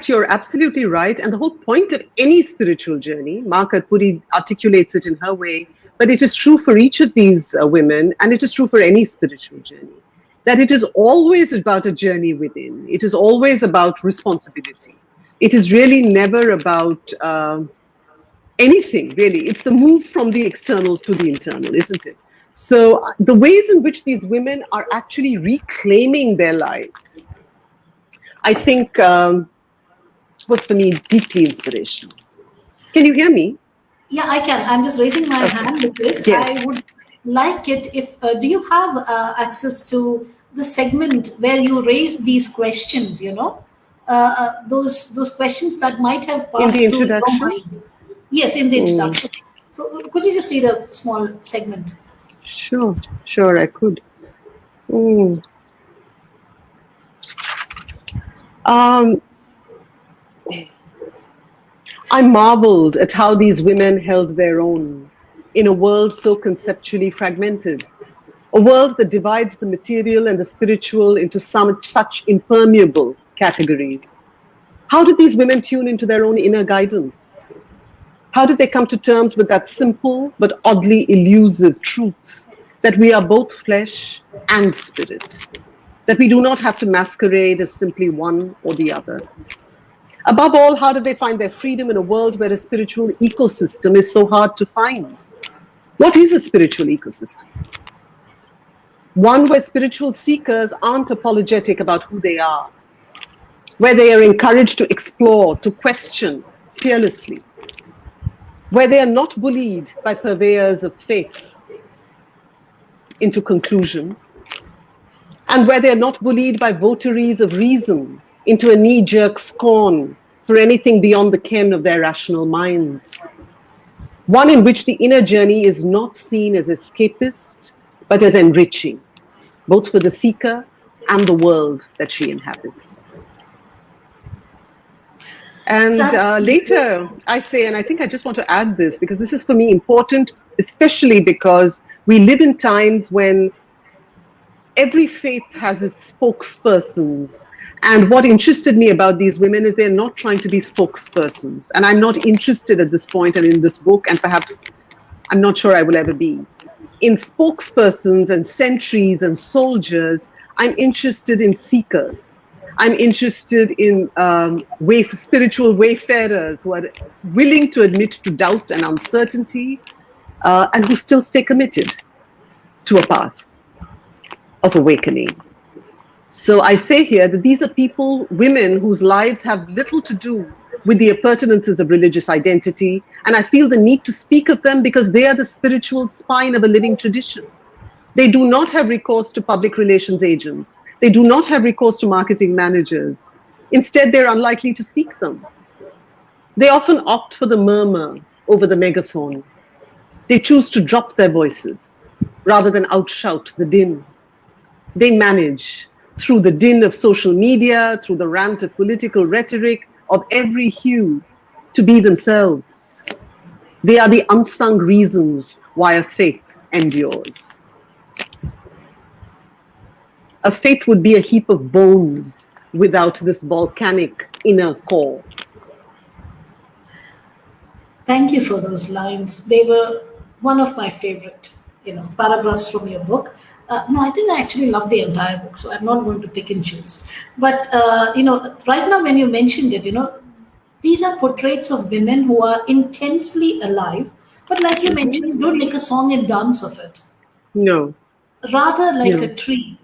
you're absolutely right. And the whole point of any spiritual journey, Ma Karpuri articulates it in her way, but it is true for each of these women, and it is true for any spiritual journey, that it is always about a journey within. It is always about responsibility. It is really never about anything, really. It's the move from the external to the internal, isn't it? So the ways in which these women are actually reclaiming their lives, I think, was for me deeply inspirational. Can you hear me? Yeah, I can. I'm just raising my hand with this. I would like it if, do you have access to the segment where you raise these questions, those questions that might have passed in the through introduction? your mind? Yes, in the introduction. So could you just read a small segment? Sure, I could. I marveled at how these women held their own in a world so conceptually fragmented, a world that divides the material and the spiritual into such impermeable categories. How did these women tune into their own inner guidance? How did they come to terms with that simple but oddly elusive truth that we are both flesh and spirit, that we do not have to masquerade as simply one or the other? Above all, how did they find their freedom in a world where a spiritual ecosystem is so hard to find? What is a spiritual ecosystem? One where spiritual seekers aren't apologetic about who they are, where they are encouraged to explore, to question fearlessly, where they are not bullied by purveyors of faith into conclusion, and where they are not bullied by votaries of reason into a knee-jerk scorn for anything beyond the ken of their rational minds. One in which the inner journey is not seen as escapist, but as enriching, both for the seeker and the world that she inhabits. And later, I say, and I think I just want to add this, because this is for me important, especially because we live in times when every faith has its spokespersons. And what interested me about these women is they're not trying to be spokespersons. And I'm not interested at this point and in this book, and perhaps I'm not sure I will ever be, in spokespersons and sentries and soldiers. I'm interested in seekers. I'm interested in spiritual wayfarers who are willing to admit to doubt and uncertainty, and who still stay committed to a path of awakening. So I say here that these are people, women whose lives have little to do with the appurtenances of religious identity, and I feel the need to speak of them because they are the spiritual spine of a living tradition. They do not have recourse to public relations agents. They do not have recourse to marketing managers. Instead, they're unlikely to seek them. They often opt for the murmur over the megaphone. They choose to drop their voices rather than outshout the din. They manage, through the din of social media, through the rant of political rhetoric of every hue, to be themselves. They are the unsung reasons why a faith endures. A faith would be a heap of bones without this volcanic inner core. Thank you for those lines. They were one of my favorite, paragraphs from your book. No, I think I actually love the entire book, so I'm not going to pick and choose. But, right now when you mentioned it, these are portraits of women who are intensely alive, but like you mentioned, don't make a song and dance of it. No. Rather like a tree.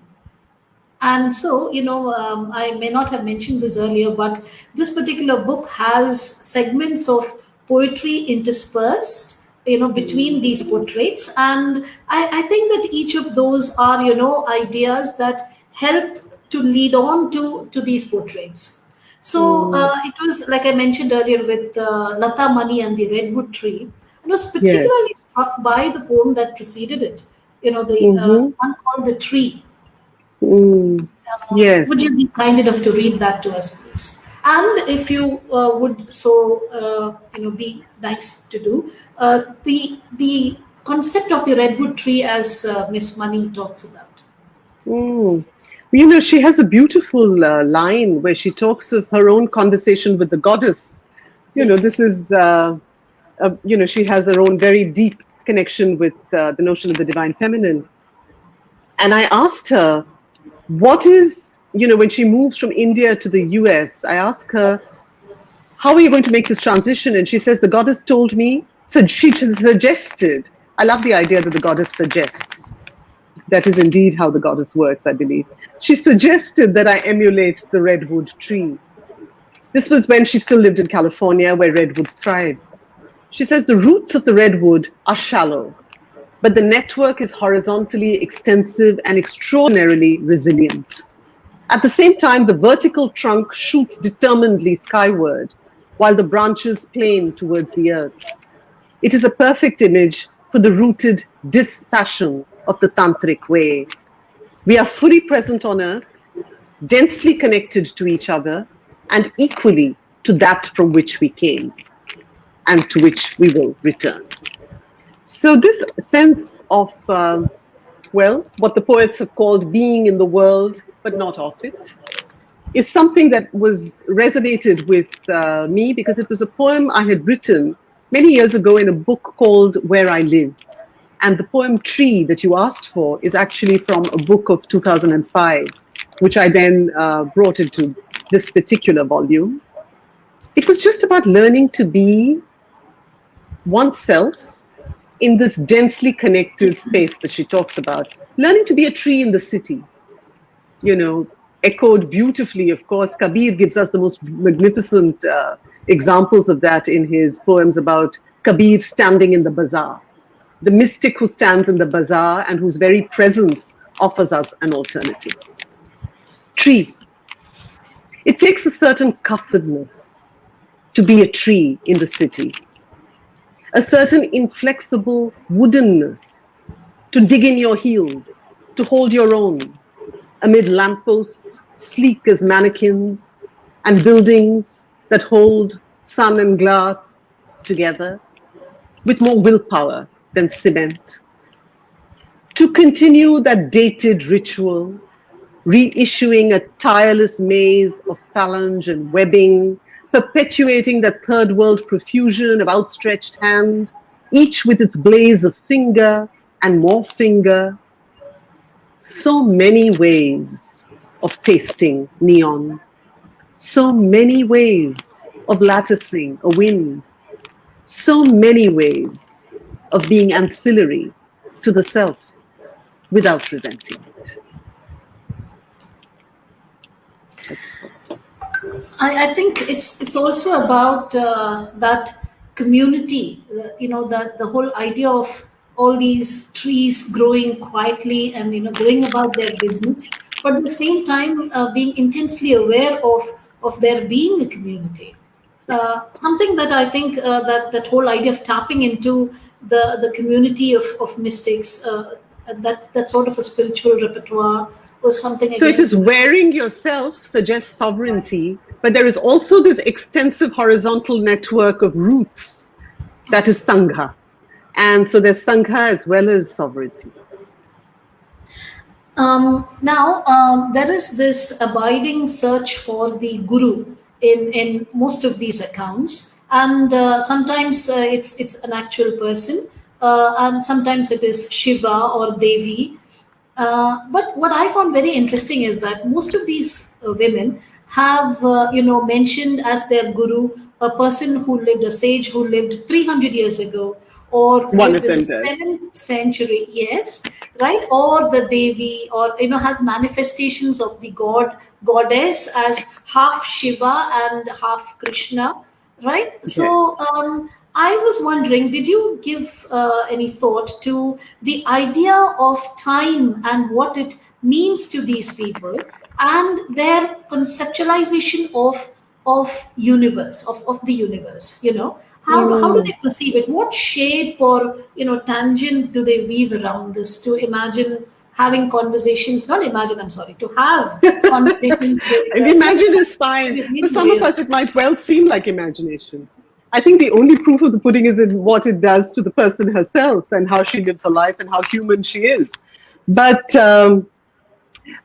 And so, I may not have mentioned this earlier, but this particular book has segments of poetry interspersed, between these portraits. And I think that each of those are, ideas that help to lead on to these portraits. So it was, like I mentioned earlier, with Lata Mani and the Redwood Tree. I was particularly struck by the poem that preceded it, the one called The Tree. Yes. Would you be kind enough to read that to us, please? And if you would be nice to do, the concept of the redwood tree as Miss Mani talks about. She has a beautiful line where she talks of her own conversation with the goddess. This is, she has her own very deep connection with the notion of the divine feminine. And I asked her, what is, when she moves from India to the US, I asked her, how are you going to make this transition? And she says, the goddess told me, she suggested, I love the idea that the goddess suggests. That is indeed how the goddess works, I believe. She suggested that I emulate the redwood tree. This was when she still lived in California, where redwoods thrive. She says the roots of the redwood are shallow, but the network is horizontally extensive and extraordinarily resilient. At the same time, the vertical trunk shoots determinedly skyward, while the branches plane towards the earth. It is a perfect image for the rooted dispassion of the tantric way. We are fully present on earth, densely connected to each other, and equally to that from which we came, and to which we will return. So this sense of, what the poets have called being in the world, but not of it, is something that was resonated with me because it was a poem I had written many years ago in a book called Where I Live. And the poem Tree that you asked for is actually from a book of 2005, which I then brought into this particular volume. It was just about learning to be oneself in this densely connected space that she talks about. Learning to be a tree in the city, you know, echoed beautifully. Of course, Kabir gives us the most magnificent examples of that in his poems about Kabir standing in the bazaar, the mystic who stands in the bazaar and whose very presence offers us an alternative. Tree. It takes a certain cussedness to be a tree in the city, a certain inflexible woodenness to dig in your heels, to hold your own amid lampposts sleek as mannequins and buildings that hold sun and glass together with more willpower than cement. To continue that dated ritual, reissuing a tireless maze of phalange and webbing, perpetuating that third world profusion of outstretched hand, each with its blaze of finger and more finger. So many ways of tasting neon, so many ways of latticing a wind, so many ways of being ancillary to the self without resenting it. I think it's also about that community, that the whole idea of all these trees growing quietly and going about their business, but at the same time being intensely aware of there being a community. Something that I think that whole idea of tapping into the community of mystics, that sort of a spiritual repertoire was something. So it is wearing yourself suggests sovereignty, but there is also this extensive horizontal network of roots that is Sangha. And so there's Sangha as well as sovereignty. Now, there is this abiding search for the guru in most of these accounts, and sometimes it's an actual person, and sometimes it is Shiva or Devi. But what I found very interesting is that most of these women have, mentioned as their guru a person who lived, a sage who lived 300 years ago, or lived in the 7th century, yes, right? Or the Devi, or, has manifestations of the goddess as half Shiva and half Krishna, right? Okay. So I was wondering, did you give any thought to the idea of time and what it means to these people and their conceptualization of universe, of the universe, how do they perceive it? What shape or, tangent do they weave around this to imagine having conversations, to have conversations. Imagine is fine. For some of us, it might well seem like imagination. I think the only proof of the pudding is in what it does to the person herself and how she lives her life and how human she is. But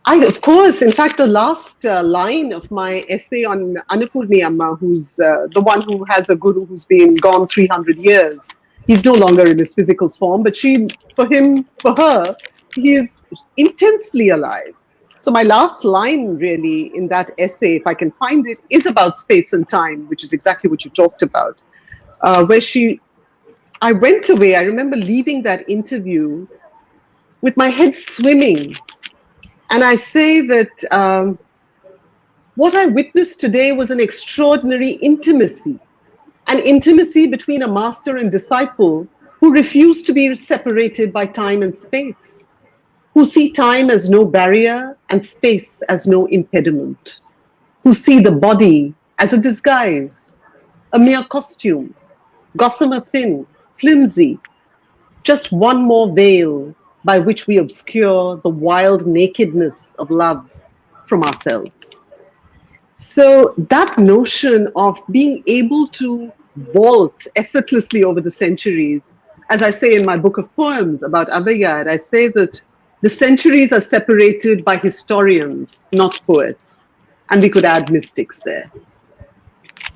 of course, in fact, the last line of my essay on Annapurni Amma, who's the one who has a guru who's been gone 300 years. He's no longer in his physical form, but for her, he is intensely alive. So my last line really in that essay, if I can find it, is about space and time, which is exactly what you talked about, where I went away. I remember leaving that interview with my head swimming. And I say that what I witnessed today was an extraordinary intimacy, an intimacy between a master and disciple who refuse to be separated by time and space, who see time as no barrier and space as no impediment, who see the body as a disguise, a mere costume, gossamer thin, flimsy, just one more veil by which we obscure the wild nakedness of love from ourselves. So that notion of being able to vault effortlessly over the centuries, as I say in my book of poems about Abhayad, I say that the centuries are separated by historians, not poets. And we could add mystics there.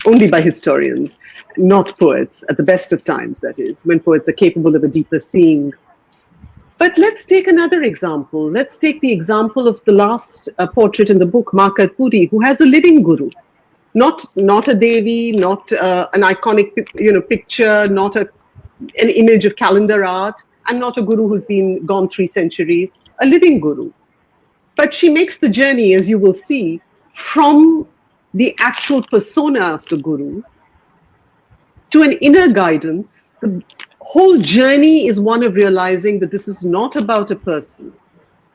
Only by historians, not poets, at the best of times, that is, when poets are capable of a deeper seeing. But let's take another example. Let's take the example of the last portrait in the book, Ma Karpuri, who has a living guru. Not a Devi, not an iconic picture, not an image of calendar art, and not a guru who's been gone 3 centuries, a living guru. But she makes the journey, as you will see, from the actual persona of the guru to an inner guidance. The whole journey is one of realizing that this is not about a person.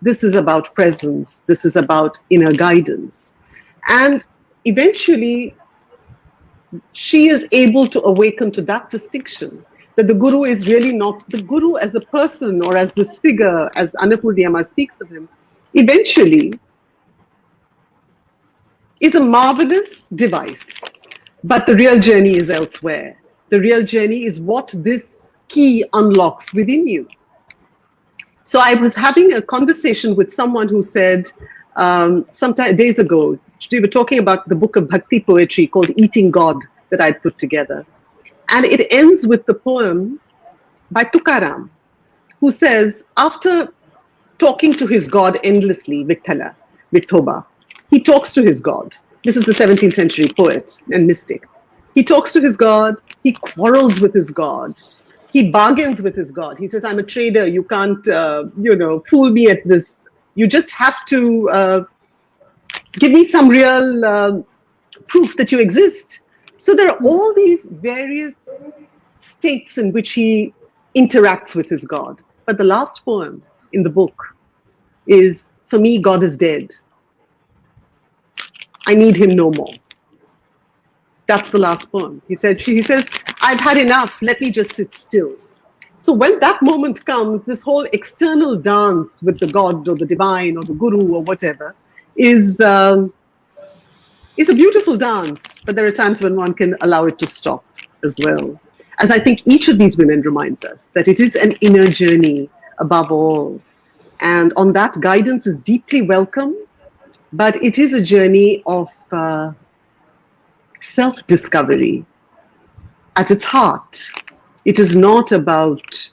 This is about presence. This is about inner guidance. And eventually, she is able to awaken to that distinction, that the guru is really not the guru as a person or as this figure, as Annapurniyama speaks of him. Eventually, is a marvelous device, but the real journey is elsewhere. The real journey is what this key unlocks within you. So I was having a conversation with someone who said, some days ago, we were talking about the book of Bhakti poetry called Eating God that I'd put together. And it ends with the poem by Tukaram, who says, after talking to his God endlessly, Vithala, Vithoba, he talks to his God. This is the 17th century poet and mystic. He talks to his God. He quarrels with his God. He bargains with his God. He says, I'm a trader. You can't, fool me at this. You just have to give me some real proof that you exist. So there are all these various states in which he interacts with his God. But the last poem in the book is, for me, God is dead. I need him no more. That's the last poem. He says, I've had enough. Let me just sit still. So when that moment comes, this whole external dance with the God or the divine or the guru or whatever is a beautiful dance. But there are times when one can allow it to stop as well. As I think each of these women reminds us that it is an inner journey above all. And on that, guidance is deeply welcome. But it is a journey of self-discovery at its heart. It is not about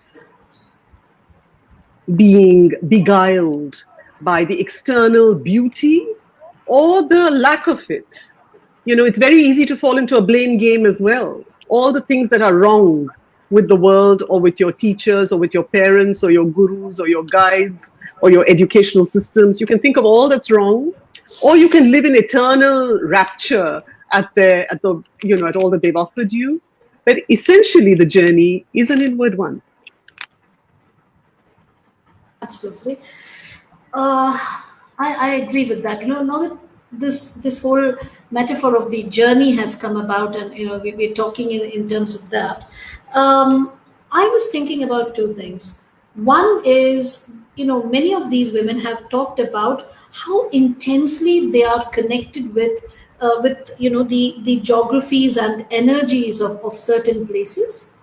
being beguiled by the external beauty or the lack of it. It's very easy to fall into a blame game as well. All the things that are wrong with the world or with your teachers or with your parents or your gurus or your guides or your educational systems, you can think of all that's wrong. Or you can live in eternal rapture at all that they've offered you. But essentially, the journey is an inward one. Absolutely, I agree with that. Now that this whole metaphor of the journey has come about, and we're talking in terms of that. I was thinking about 2 things. One is, many of these women have talked about how intensely they are connected with the geographies and energies of certain places,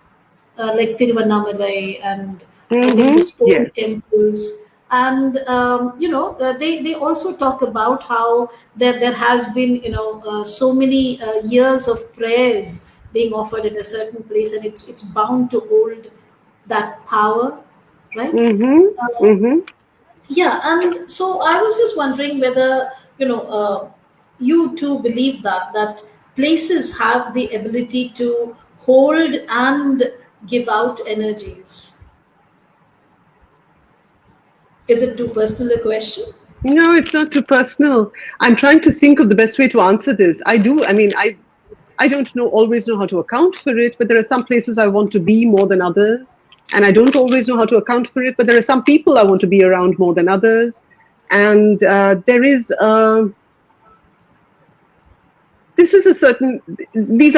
like Thiruvananthapuram and I think the stone temples. And they also talk about how there has been so many years of prayers being offered at a certain place, and it's bound to hold that power. Right? Yeah, and so I was just wondering whether you too believe that places have the ability to hold and give out energies. Is it too personal a question? No, it's not too personal. I'm trying to think of the best way to answer this. I don't always know how to account for it, but there are some places I want to be more than others. And I don't always know how to account for it, but there are some people I want to be around more than others. And these are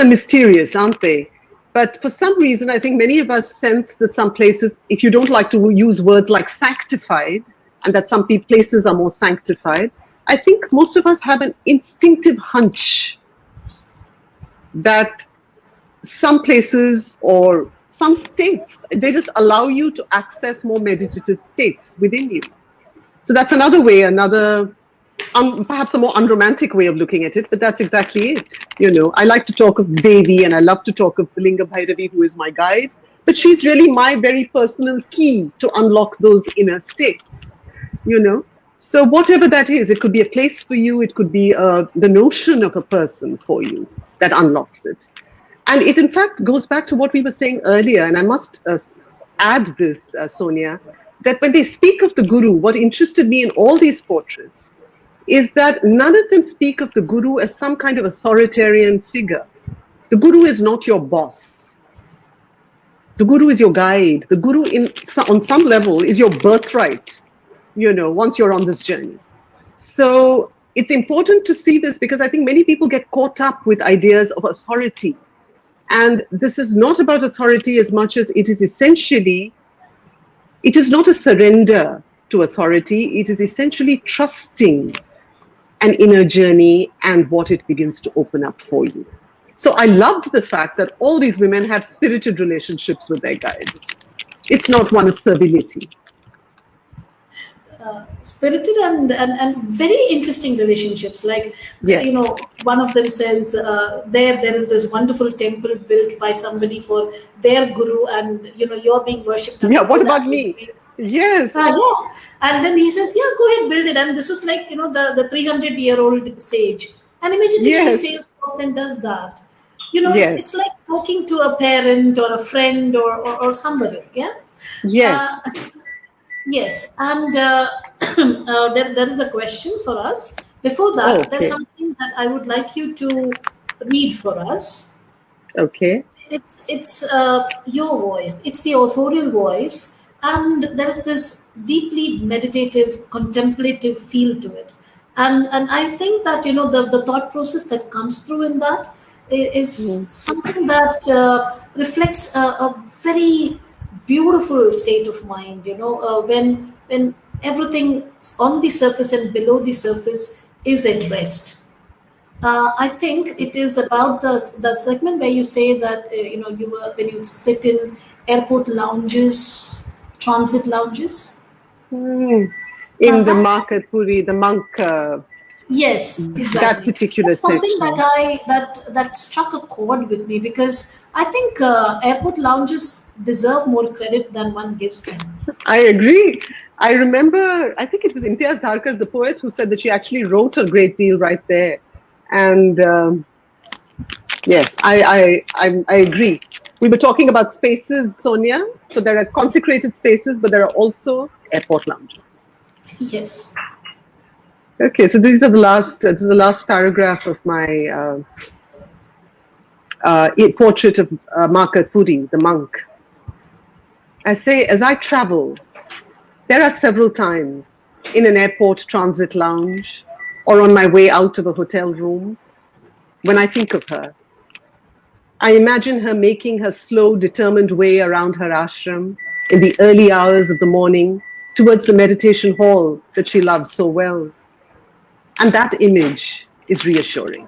mysterious, aren't they? But for some reason, I think many of us sense that some places, if you don't like to use words like sanctified, and that some places are more sanctified, I think most of us have an instinctive hunch that some places or some states, they just allow you to access more meditative states within you. So that's another way, another perhaps a more unromantic way of looking at it, but that's exactly it. I like to talk of Devi and I love to talk of the Linga Bhairavi, who is my guide, but she's really my very personal key to unlock those inner states, So whatever that is, it could be a place for you, it could be the notion of a person for you that unlocks it. And it, in fact, goes back to what we were saying earlier, and I must add this, Sonia, that when they speak of the Guru, what interested me in all these portraits is that none of them speak of the Guru as some kind of authoritarian figure. The Guru is not your boss. The Guru is your guide. The Guru, on some level, is your birthright, once you're on this journey. So it's important to see this because I think many people get caught up with ideas of authority. And this is not about authority as much as it is essentially, it is not a surrender to authority. It is essentially trusting an inner journey and what it begins to open up for you. So I loved the fact that all these women have spirited relationships with their guides. It's not one of servility. Spirited and very interesting relationships. Like, yes. One of them says there is this wonderful temple built by somebody for their guru, and you're being worshipped. Yeah, what about me? Yes. Yeah. And then he says, yeah, go ahead, build it. And this was like, the 300-year-old sage. And imagine if she says and does that. It's like talking to a parent or a friend or somebody. Yeah. Yes. Yes, and there is a question for us. Before that, there's something that I would like you to read for us. Okay. It's your voice. It's the authorial voice, and there's this deeply meditative, contemplative feel to it. And I think that the thought process that comes through in that is something that reflects a very beautiful state of mind, when everything on the surface and below the surface is at rest. I think it is about the segment where you say that when you sit in airport lounges, transit lounges, in the Market Puri, the monk. Yes, exactly. That particular something that struck a chord with me, because I think airport lounges deserve more credit than one gives them. I agree. I remember, I think it was Imtiaz Dharkar, the poet, who said that she actually wrote a great deal right there. And yes, I agree. We were talking about spaces, Sonia. So there are consecrated spaces, but there are also airport lounges. Yes. Okay, so this is the last paragraph of my portrait of Market Puri, the monk. I say, as I travel, there are several times in an airport transit lounge or on my way out of a hotel room when I think of her. I imagine her making her slow, determined way around her ashram in the early hours of the morning towards the meditation hall that she loves so well. And that image is reassuring.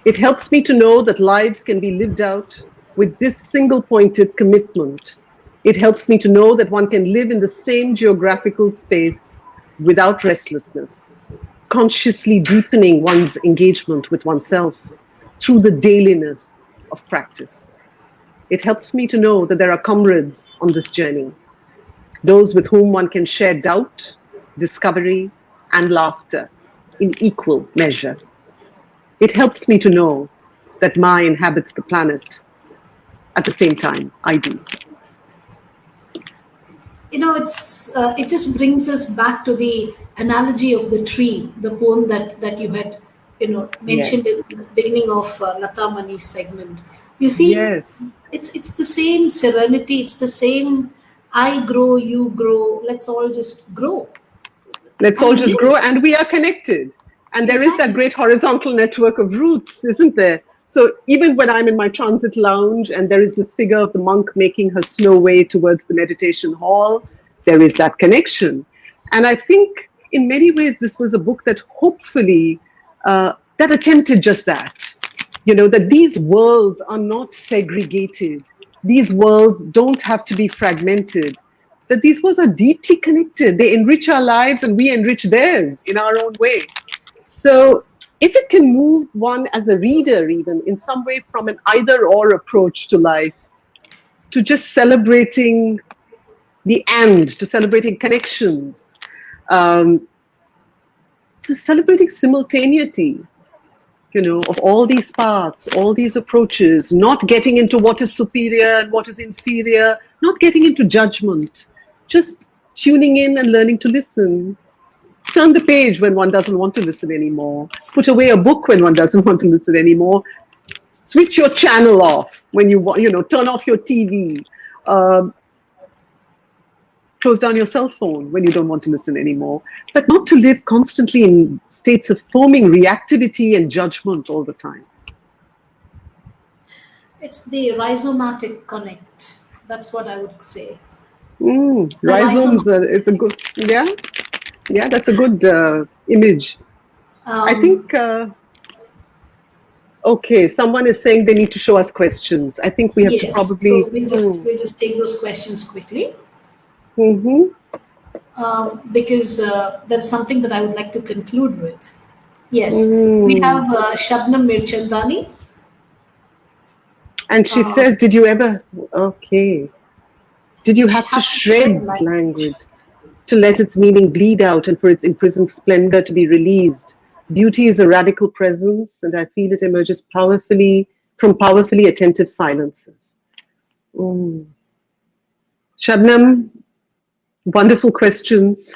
It helps me to know that lives can be lived out with this single-pointed commitment. It helps me to know that one can live in the same geographical space without restlessness, consciously deepening one's engagement with oneself through the dailiness of practice. It helps me to know that there are comrades on this journey, those with whom one can share doubt, discovery, and laughter in equal measure. It helps me to know that Ma inhabits the planet at the same time I do. It just brings us back to the analogy of the tree, the poem that you had, mentioned in the beginning of Lata Mani's segment. You see, it's the same serenity. It's the same, I grow, you grow. Let's all just grow. Let's all just grow, and we are connected. And there is that great horizontal network of roots, isn't there? So even when I'm in my transit lounge and there is this figure of the monk making her slow way towards the meditation hall, there is that connection. And I think in many ways, this was a book that hopefully, that attempted just that. That these worlds are not segregated. These worlds don't have to be fragmented. that these worlds are deeply connected. They enrich our lives and we enrich theirs in our own way. So if it can move one as a reader, even in some way, from an either or approach to life, to just celebrating the and, to celebrating connections, to celebrating simultaneity, of all these paths, all these approaches, not getting into what is superior and what is inferior, not getting into judgment, just tuning in and learning to listen. Turn the page when one doesn't want to listen anymore. Put away a book when one doesn't want to listen anymore. Switch your channel off when turn off your TV. Close down your cell phone when you don't want to listen anymore. But not to live constantly in states of foaming reactivity and judgment all the time. It's the rhizomatic connect. That's what I would say. Rhizomes, it's a good, yeah, that's a good image. I think, okay, someone is saying they need to show us questions. I think we have to probably... So we'll just take those questions quickly. Because that's something that I would like to conclude with. Yes, we have Shabnam Mirchandani. And she says, did you ever... Okay. Did you have to shred language to let its meaning bleed out and for its imprisoned splendor to be released? Beauty is a radical presence, and I feel it emerges powerfully from powerfully attentive silences. Shabnam, wonderful questions.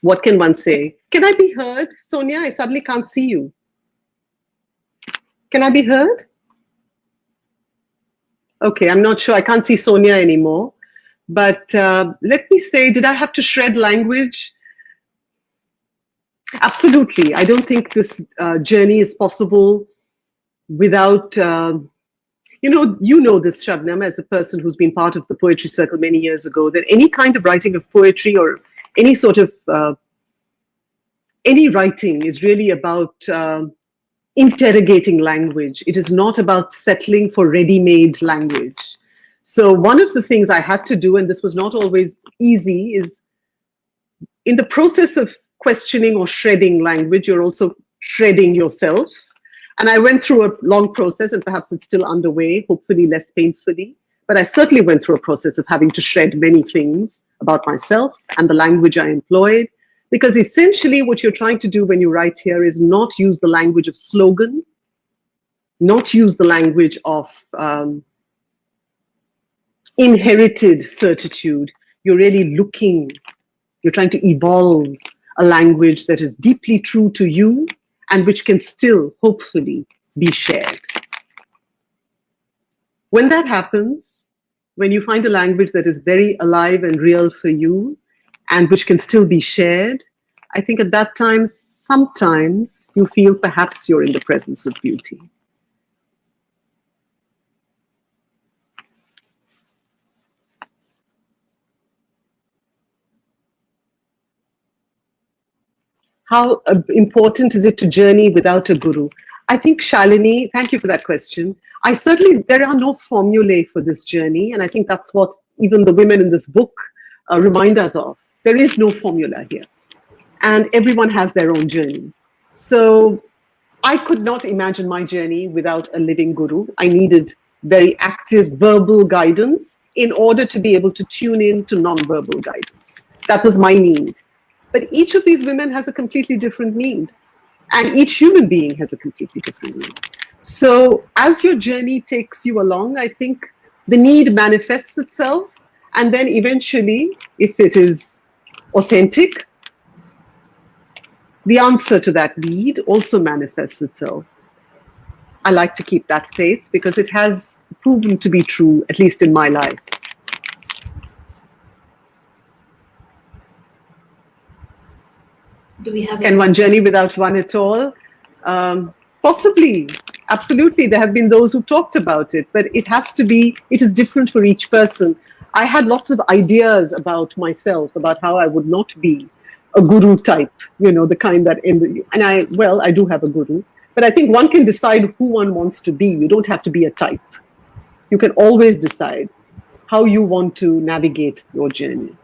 What can one say? Can I be heard? Sonya, I suddenly can't see you. Can I be heard? Okay, I'm not sure. I can't see Sonya anymore. But let me say, did I have to shred language? Absolutely. I don't think this journey is possible without, you know this, Shabnam, as a person who's been part of the Poetry Circle many years ago, that any kind of writing of poetry or any sort of, any writing is really about interrogating language. It is not about settling for ready-made language. So one of the things I had to do, and this was not always easy, is in the process of questioning or shredding language, you're also shredding yourself. And I went through a long process, and perhaps it's still underway, hopefully less painfully. But I certainly went through a process of having to shred many things about myself and the language I employed. Because essentially what you're trying to do when you write here is not use the language of slogan, not use the language of inherited certitude. You're really looking, you're trying to evolve a language that is deeply true to you and which can still, hopefully, be shared. When that happens, when you find a language that is very alive and real for you and which can still be shared, I think at that time, sometimes you feel perhaps you're in the presence of beauty. How important is it to journey without a guru? I think, Shalini, thank you for that question. There are no formulae for this journey, and I think that's what even the women in this book remind us of. There is no formula here, and everyone has their own journey. So I could not imagine my journey without a living guru. I needed very active verbal guidance in order to be able to tune in to non-verbal guidance. That was my need. But each of these women has a completely different need. And each human being has a completely different need. So as your journey takes you along, I think the need manifests itself. And then eventually, if it is authentic, the answer to that need also manifests itself. I like to keep that faith because it has proven to be true, at least in my life. Do we have Can one journey without one at all? Possibly, absolutely. There have been those who talked about it, but it is different for each person. I had lots of ideas about myself, about how I would not be a guru type, the kind that, I do have a guru, but I think one can decide who one wants to be. You don't have to be a type. You can always decide how you want to navigate your journey.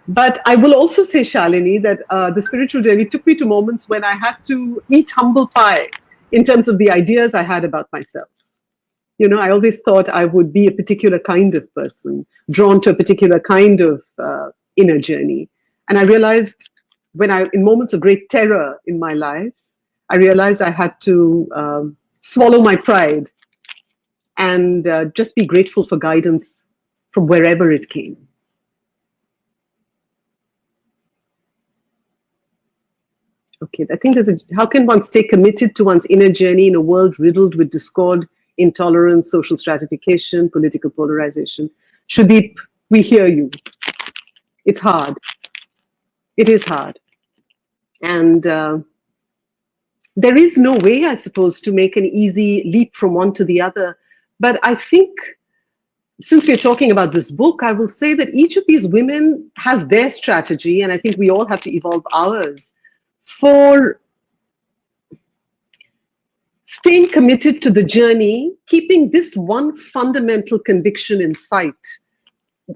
But I will also say, Shalini, that the spiritual journey took me to moments when I had to eat humble pie in terms of the ideas I had about myself. You know, I always thought I would be a particular kind of person, drawn to a particular kind of inner journey. And I realized in moments of great terror in my life, I realized I had to swallow my pride and just be grateful for guidance from wherever it came. Okay, I think how can one stay committed to one's inner journey in a world riddled with discord, intolerance, social stratification, political polarization? Sudeep, we hear you. It's hard. It is hard. And there is no way, I suppose, to make an easy leap from one to the other. But I think, since we're talking about this book, I will say that each of these women has their strategy, and I think we all have to evolve ours, for staying committed to the journey, keeping this one fundamental conviction in sight,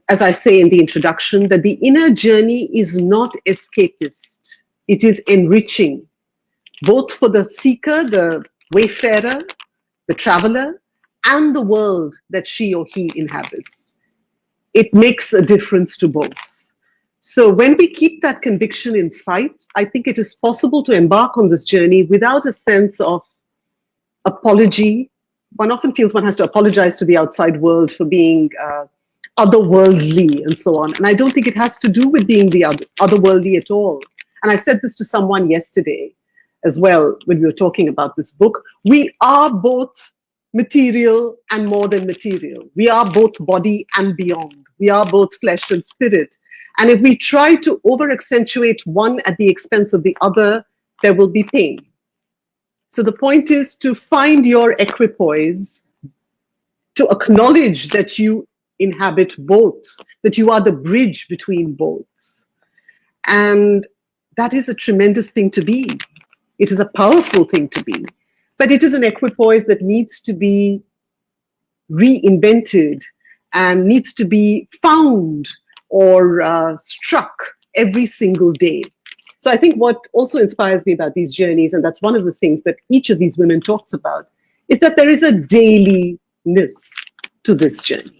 as I say in the introduction, that the inner journey is not escapist. It is enriching, both for the seeker, the wayfarer, the traveler, and the world that she or he inhabits. It makes a difference to both. So when we keep that conviction in sight, I think it is possible to embark on this journey without a sense of apology. One often feels one has to apologize to the outside world for being otherworldly and so on. And I don't think it has to do with being the otherworldly at all. And I said this to someone yesterday as well when we were talking about this book. We are both material and more than material. We are both body and beyond. We are both flesh and spirit. And if we try to over-accentuate one at the expense of the other, there will be pain. So the point is to find your equipoise, to acknowledge that you inhabit both, that you are the bridge between both. And that is a tremendous thing to be. It is a powerful thing to be. But it is an equipoise that needs to be reinvented and needs to be found or struck every single day. So I think what also inspires me about these journeys, and that's one of the things that each of these women talks about, is that there is a dailiness to this journey.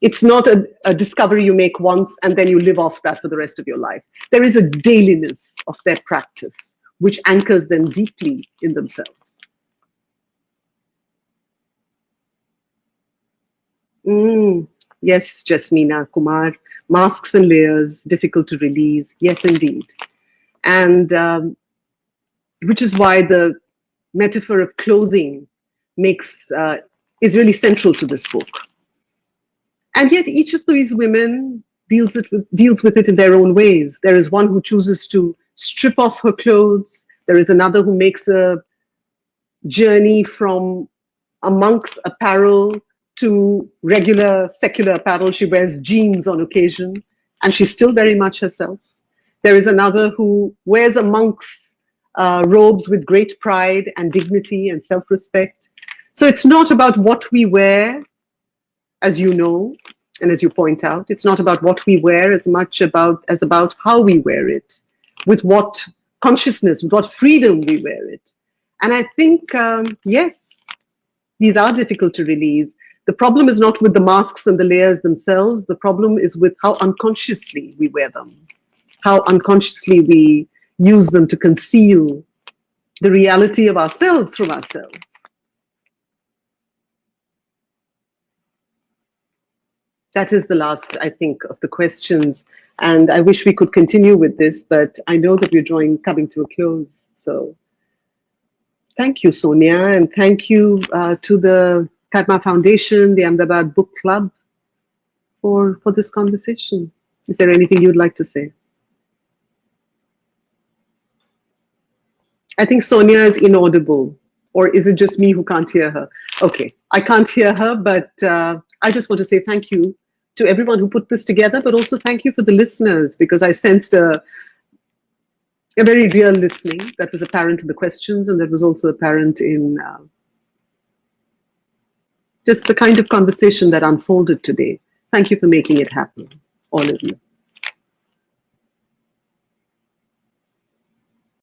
It's not a discovery you make once and then you live off that for the rest of your life. There is a dailiness of their practice, which anchors them deeply in themselves. Yes, Jasmina Kumar, masks and layers, difficult to release. Yes, indeed. And which is why the metaphor of clothing is really central to this book. And yet each of these women deals with it in their own ways. There is one who chooses to strip off her clothes. There is another who makes a journey from a monk's apparel to regular secular apparel. She wears jeans on occasion, and she's still very much herself. There is another who wears a monk's robes with great pride and dignity and self-respect. So it's not about what we wear, as you know, and as you point out. It's not about what we wear as much as about how we wear it, with what consciousness, with what freedom we wear it. And I think, yes, these are difficult to release. The problem is not with the masks and the layers themselves. The problem is with how unconsciously we wear them, how unconsciously we use them to conceal the reality of ourselves from ourselves. That is the last, I think, of the questions. And I wish we could continue with this, but I know that we're coming to a close. So thank you, Sonya, and thank you to the Karma Foundation, the Ahmedabad Book Club for this conversation. Is there anything you'd like to say? I think Sonya is inaudible, or is it just me who can't hear her? Okay, I can't hear her, but I just want to say thank you to everyone who put this together, but also thank you for the listeners, because I sensed a very real listening that was apparent in the questions, and that was also apparent in just the kind of conversation that unfolded today. Thank you for making it happen, all of you.